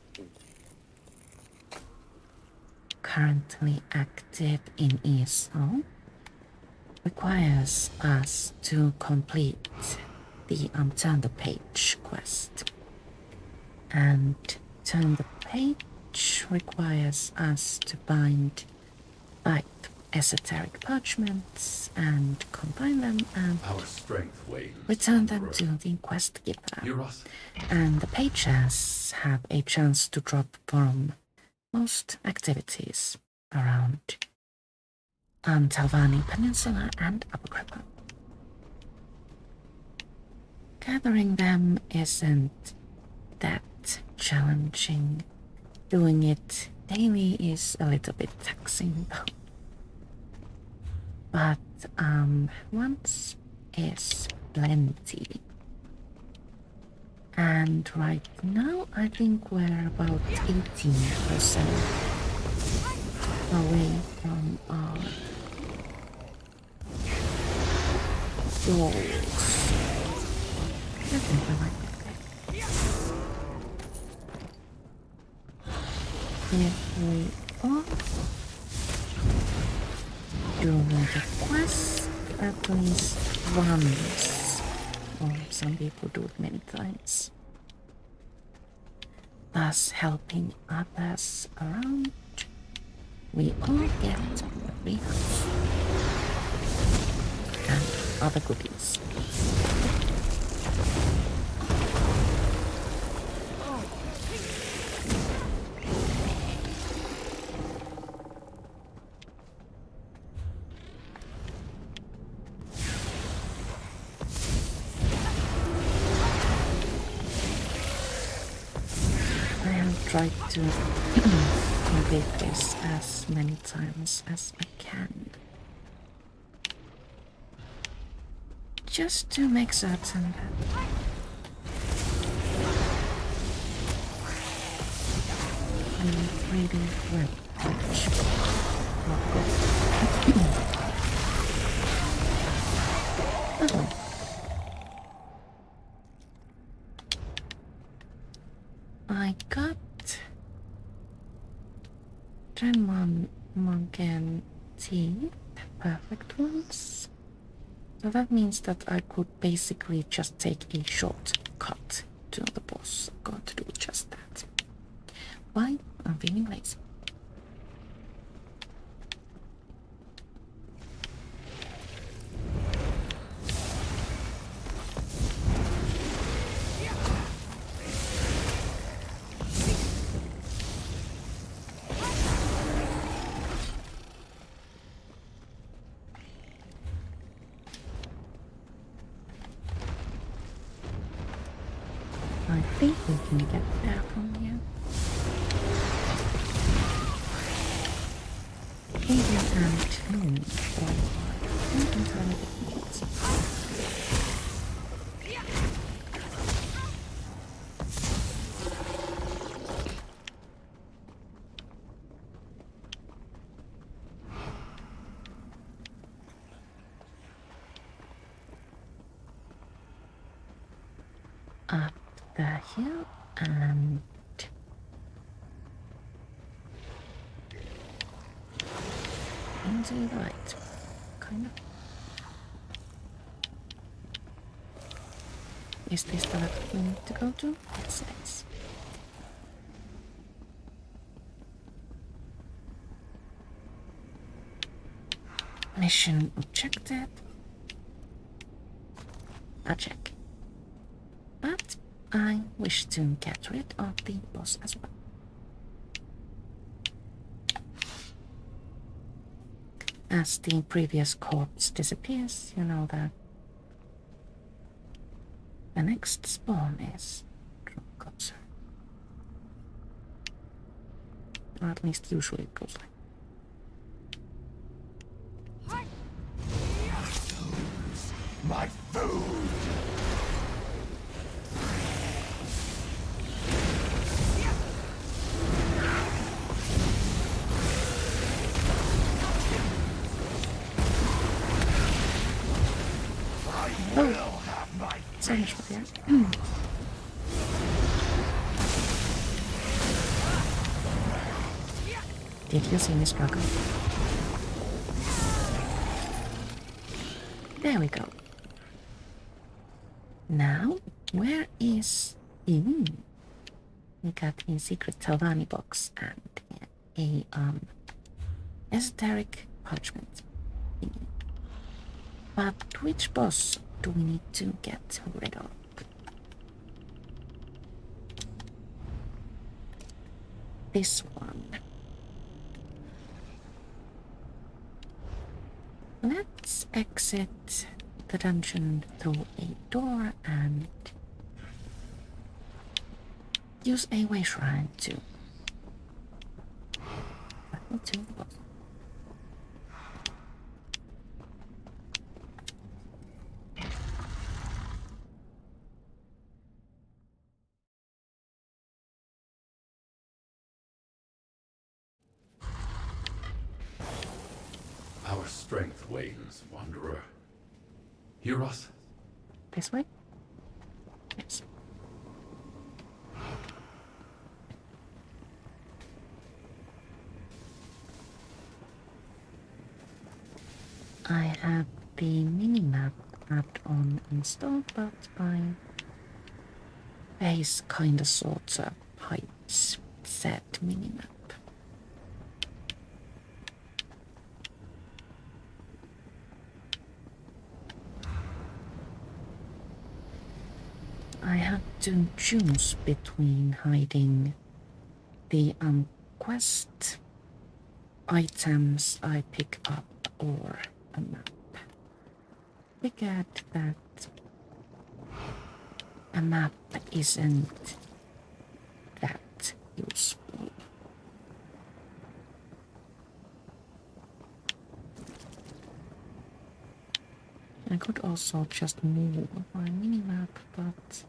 currently active in ESO requires us to complete the Turn the Page quest. And Turn the Page requires us to find 5 Esoteric Parchments and combine them and Our strength wanes. return them to the quest giver. And the pages have a chance to drop from most activities around Talvani Peninsula and Apocrypha. Gathering them isn't that challenging. Doing it daily is a little bit taxing though. But once is plenty. And right now I think we're about 18% away from our goals. I think we might get there. If we all do the quest at least once, or some people do it many times, thus helping others around, we all get a free house and other goodies. Try to complete this as many times as I can. Just to make certain that I'm really well. Oh. I got Gen 1 Monken teeth, perfect ones. So that means that I could basically just take a shortcut to the boss. I'm going to do just that. Why? I'm feeling lazy. I think we can get there from here. Maybe and moon or not entirely different. Up the hill and into the light, kind of. Is this the level we need to go to? Yes, it is. Mission objective. A check. But I wish to get rid of the boss as well. As the previous corpse disappears, you know that the next spawn is closer. Or at least usually it goes like. My food! So much for that. Did you see me struggle? There we go. Now, where is... We got a secret Talvani box and a Esoteric Parchment. But which boss do we need to get rid of? This one. Let's exit the dungeon through a door and use a way shrine to battle to the boss. Our strength wanes, Wanderer. Hear us? This way? Yes. I have the minimap add-on installed, but my face kinda sorta hides said minimap. I have to choose between hiding the quest items I pick up or a map. Figured that a map isn't that useful. I could also just move my minimap, but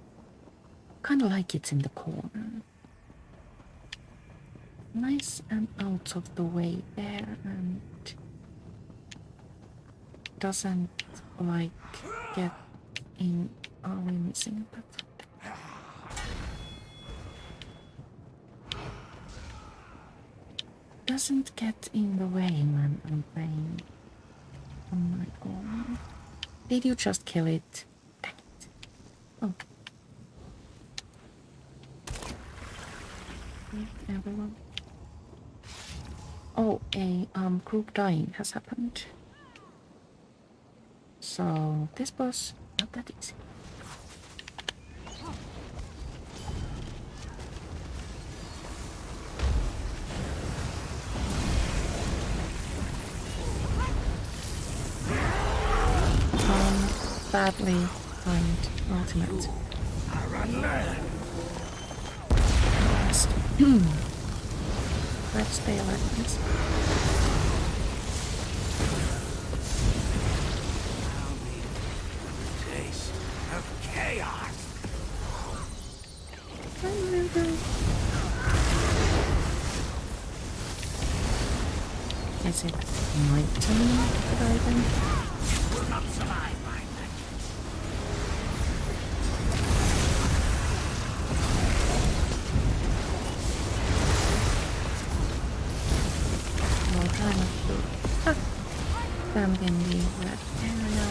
kind of like it's in the corner. Nice and out of the way there, and doesn't like get in. Are we missing a bit? Doesn't get in the way when I'm playing on my own. Did you just kill it? Dang it. Oh. Everyone. Oh, a group dying has happened. So this boss, not that easy. Badly timed ultimate. Let's stay like this. Taste of chaos. Is it my turn to dive in? Will not survive my I'll try not to stand in the red area.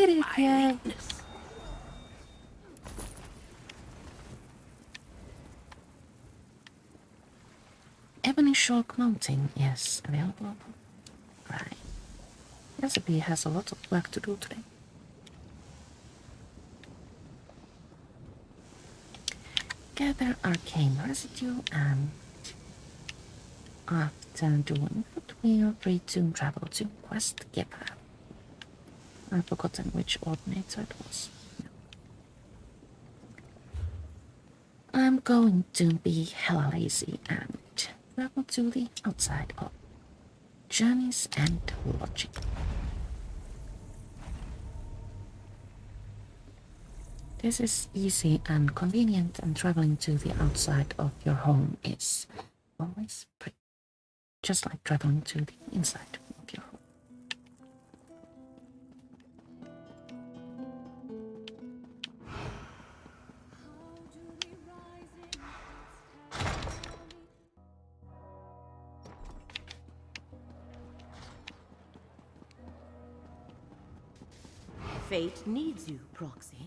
did it, yay! Ebony shawl clothing is available. Right. Recipe has a lot of work to do today. Gather Arcane Residue, and after doing that, we are free to travel to Quest Giver. I've forgotten which ordinator it was. I'm going to be hella lazy and travel to the outside of Journeys and Logic. This is easy and convenient, and traveling to the outside of your home is always pretty. Just like traveling to the inside of your home. Fate needs you, Proxy.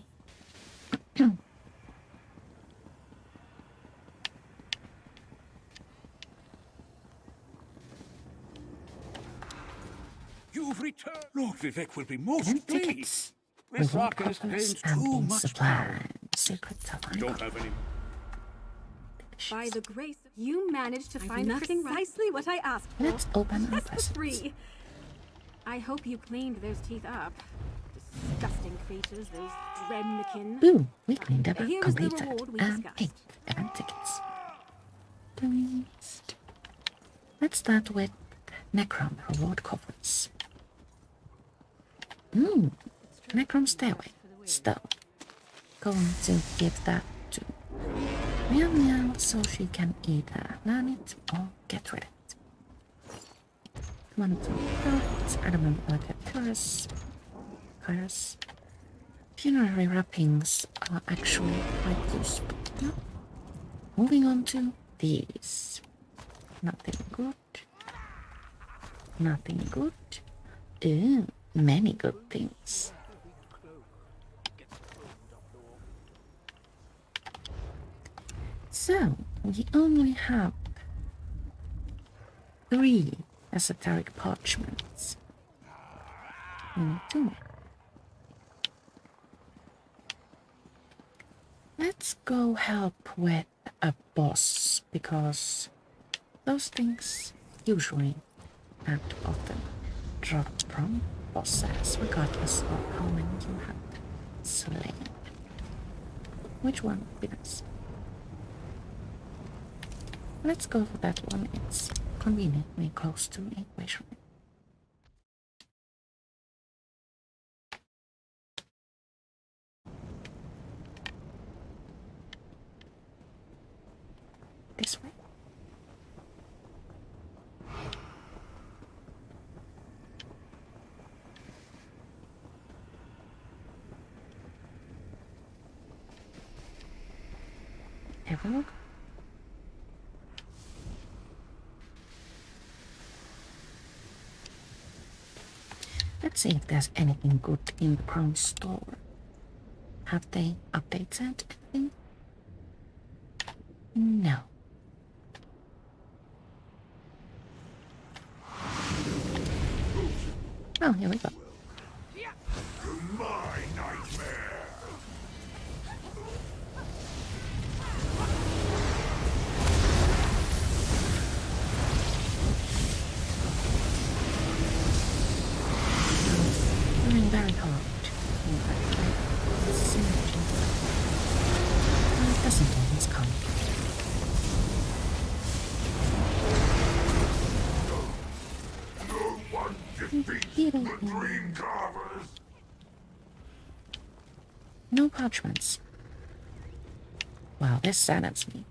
You've returned. Lord Vivek will be most Event pleased. tickets, This reward Arcanist coupons, gains and too in much supply. power. Secret You don't Tavern. have any. By the grace of you managed to find precisely what I asked for. Let's open our Just for presents. free. I hope you cleaned those teeth up. Disgusting creatures, those Dremnikin. Boom! Weekly endeavor Here is the completed. reward we And discussed. 8 event tickets. Please. Let's start with Necrom reward coffers. Necrom Stairway. Still. Going to give that to Meow Meow so she can either learn it or get rid of it. One of them cards, adamant elegant pillars. Funerary wrappings are actually quite useful. Yeah. Moving on to these. Nothing good. Nothing good. Many good things. So, we only have 3 esoteric parchments. And 2 more. Let's go help with a boss, because those things usually and often drop from bosses, regardless of how many you have slain. Which one would be nice? Let's go for that one. It's conveniently close to a equation. This way. Have a look. Let's see if there's anything good in the Crown store. Have they updated anything? No. Oh, here we go. My nightmare. Doing very hard. Synergy. Well, it doesn't always come. No one defeats the dream carvers. No parchments. Well, this saddens me.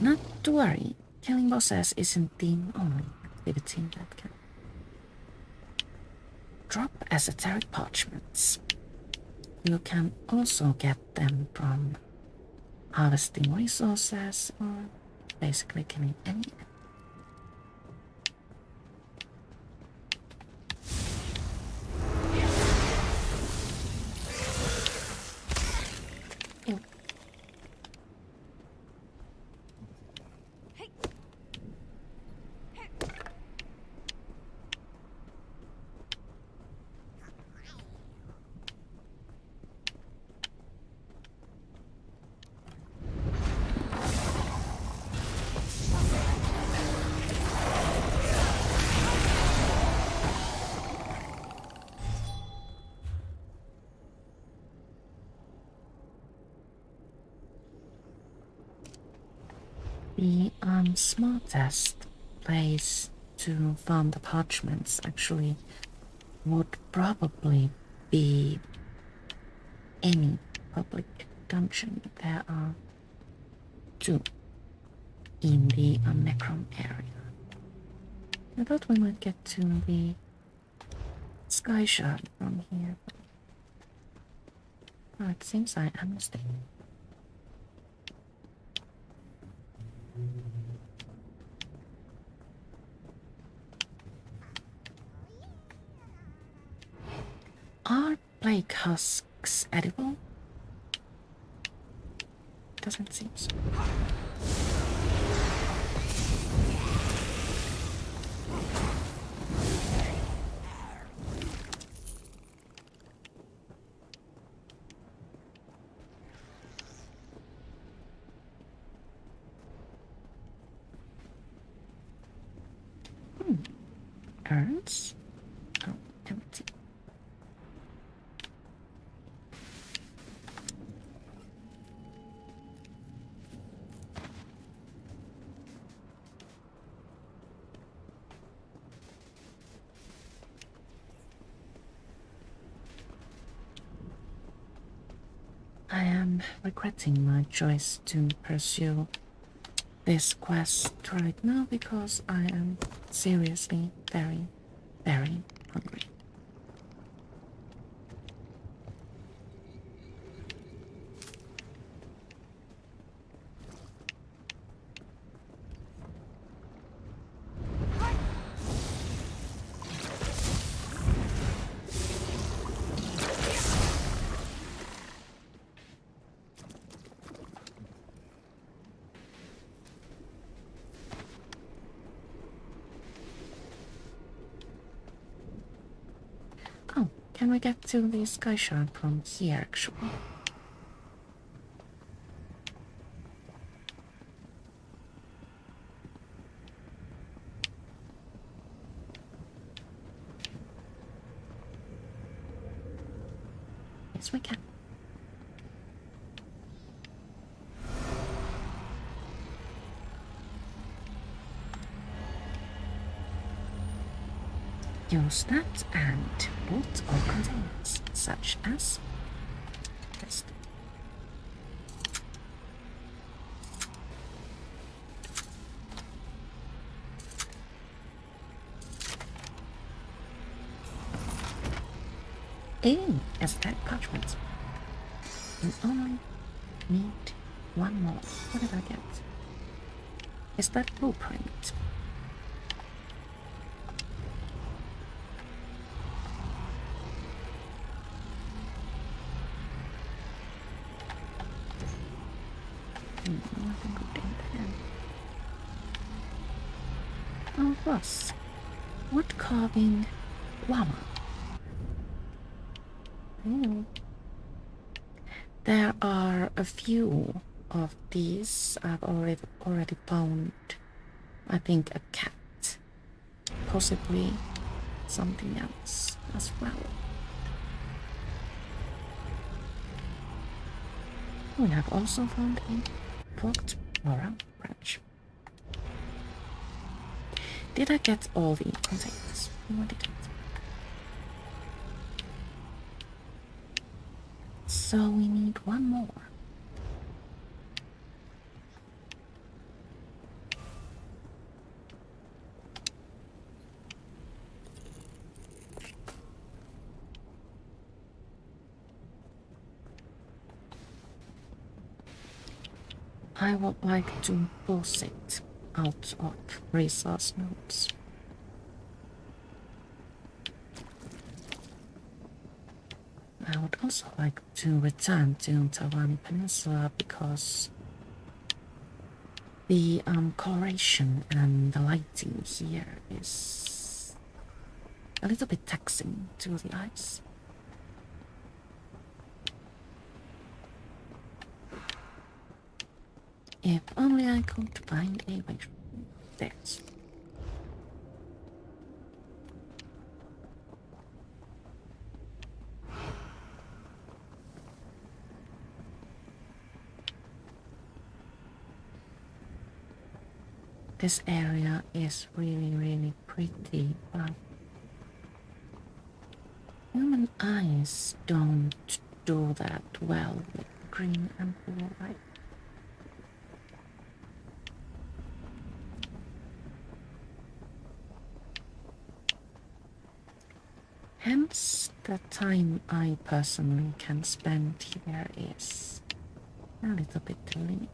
Not to worry, killing bosses isn't the only activity that can. Drop esoteric parchments. You can also get them from harvesting resources or basically killing any. The smartest place to farm the parchments actually would probably be any public dungeon. There are 2 in the Necrom area. I thought we might get to the Sky Shard from here. Oh, it seems I am mistaken. Are plague husks edible? Doesn't seem so. Urns? Oh, empty. I am regretting my choice to pursue this quest right now because I am seriously very, very hungry. Oh, can we get to the Sky Shard from here actually? Yes, we can. Use that and loot all containers, such as this. Esoteric Parchments. We only need 1 more. What did I get? Is that blueprint? Nothing good in there. Oh, plus, wood carving llama. There are a few of these. I've already found, I think, a cat, possibly something else as well. We have also found a forked Laura branch. Did I get all the containers? No, I didn't. So we need 1 more. I would like to pulse it out of resource nodes. I would also like to return to Tawani Peninsula because the coloration and the lighting here is a little bit taxing to the eyes. If only I could find a way. There's. This area is really, really pretty, but human eyes don't do that well with green and blue light. Hence, the time I personally can spend here is a little bit limited.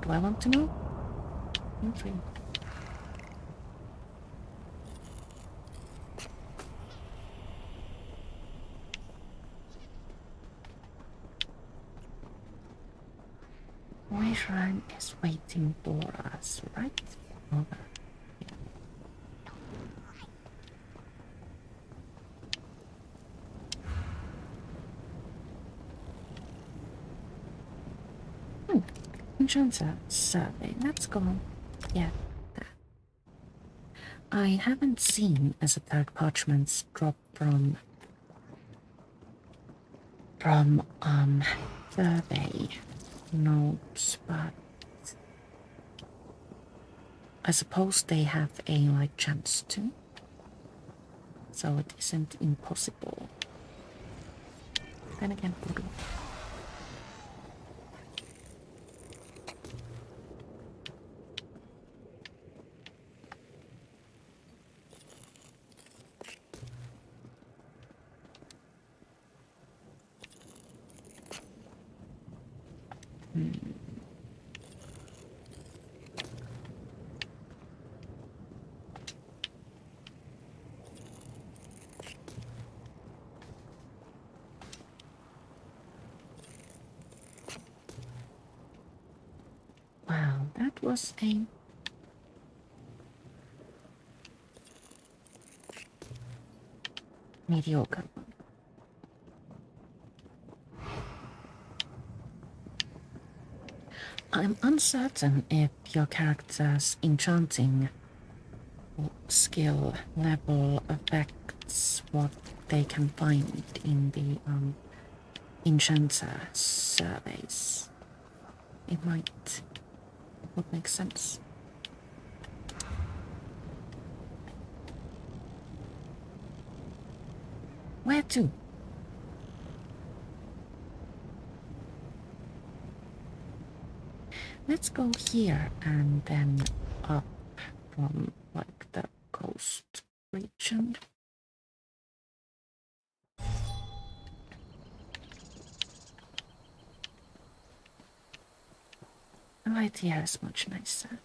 Do I want to know? Not really. Wayshrine is waiting for us, right? Over. Enchanter survey. Let's go. Yeah. I haven't seen Esoteric Parchments drop from survey notes, but I suppose they have a like chance to, so it isn't impossible. Then again, voodoo. Wow, that was a mediocre one. I'm uncertain if your character's enchanting skill level affects what they can find in the enchanter surveys. It would make sense. Where to? Let's go here and then up from like the coast region. Right here is much nicer.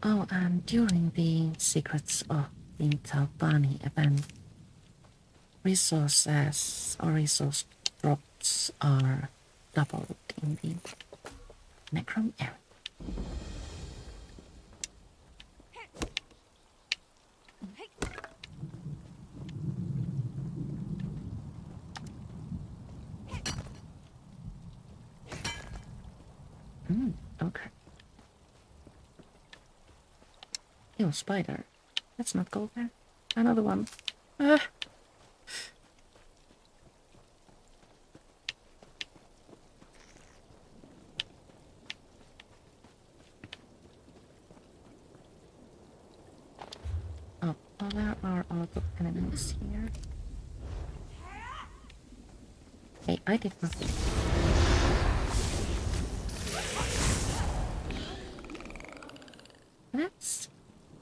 Oh, and during the Secrets of the Talbani event, resources or resource drops are doubled in the Necrom area. Okay. Ew, spider. Let's not go there. Another one. Oh, well, there are a lot of enemies here. Hey, I did nothing. Let's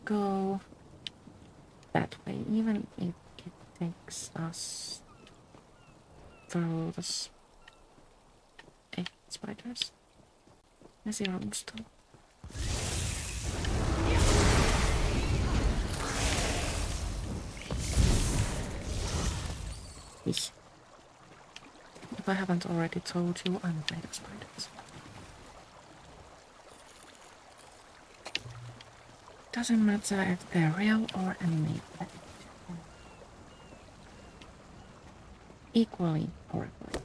go that way, even if it takes us through the spiders. I see room still. If I haven't already told you, I'm afraid of spiders. Doesn't matter if they're real or animated. Equally horrifying.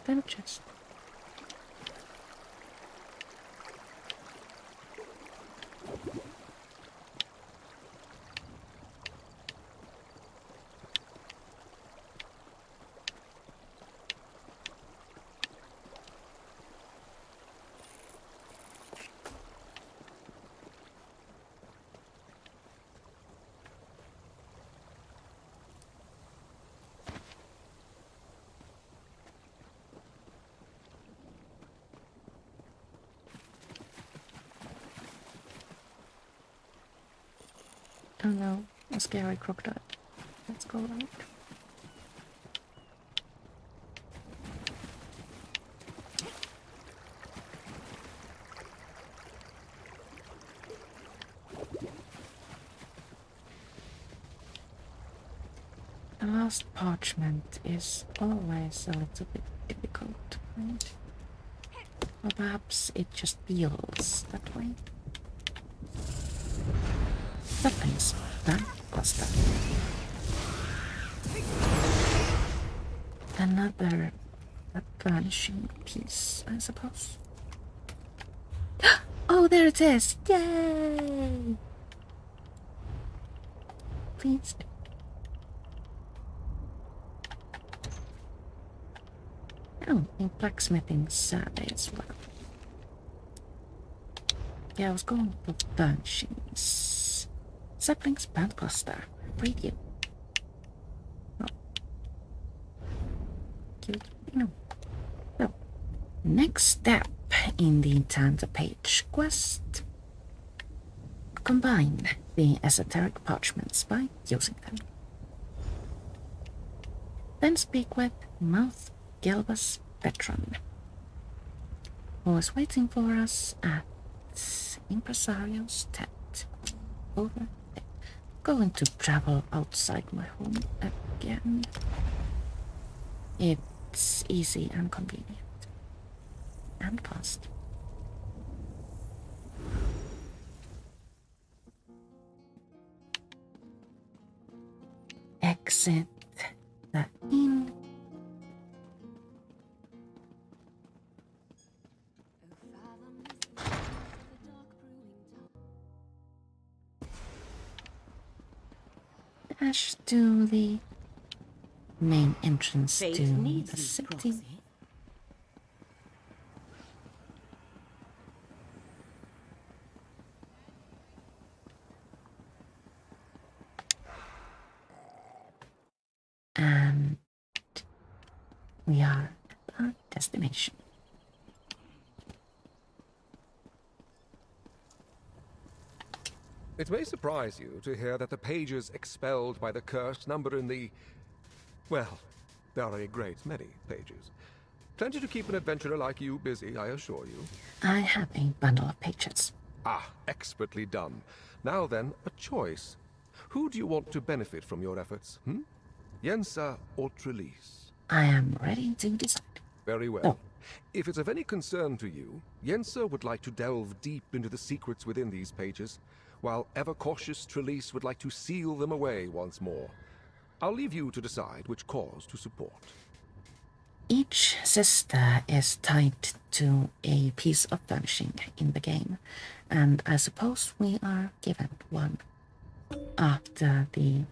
there a chest? Oh no, a scary crocodile. Let's go out. The last parchment is always a little bit difficult to find. Or perhaps it just feels that way. Something's done, cluster. Another vanishing piece, I suppose. Oh, there it is! Yay! Please. Oh, in blacksmithing Saturday as well. Yeah, I was going for vanishings. Saplings plant cluster. Preview. Oh. Cute. No. So, next step in the Tanta Page quest. Combine the Esoteric Parchments by using them. Then speak with Mouth Gelbus Veteran, who is waiting for us at Impresario's tent. Over there. Going to travel outside my home again. It's easy and convenient. And fast. Exit the inn. Dash to the main entrance to the city. And we are at our destination. It may surprise you to hear that the pages expelled by the curse number in the... well, there are a great many pages. Plenty to keep an adventurer like you busy, I assure you. I have a bundle of pages. Ah, expertly done. Now then, a choice. Who do you want to benefit from your efforts, Yensa or Trelise? I am ready to decide. Very well. Oh. If it's of any concern to you, Yensa would like to delve deep into the secrets within these pages, while ever-cautious Trelise would like to seal them away once more. I'll leave you to decide which cause to support. Each sister is tied to a piece of vanishing in the game, and I suppose we are given one after the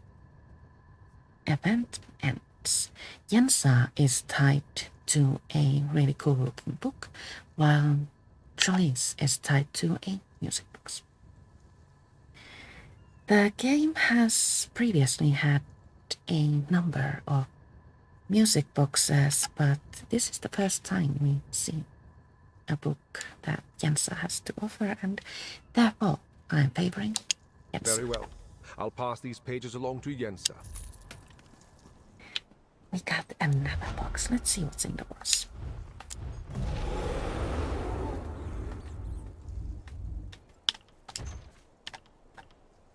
event ends. Yensa is tied to a really cool looking book, while Trelise is tied to a music box. The game has previously had a number of music boxes, but this is the first time we see a book that Yensa has to offer, and therefore I am favoring Yensa. Very well. I'll pass these pages along to Yensa. We got another box. Let's see what's in the box.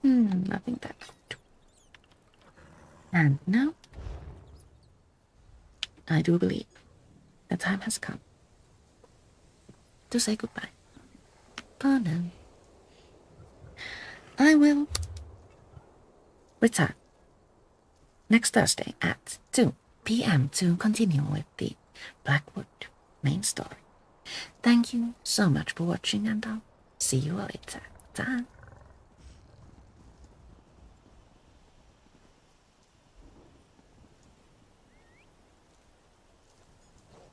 Nothing that good. And now, I do believe the time has come to say goodbye. For now, I will return next Thursday at 2 p.m. to continue with the Blackwood, main story. Thank you so much for watching, and I'll see you later. Bye.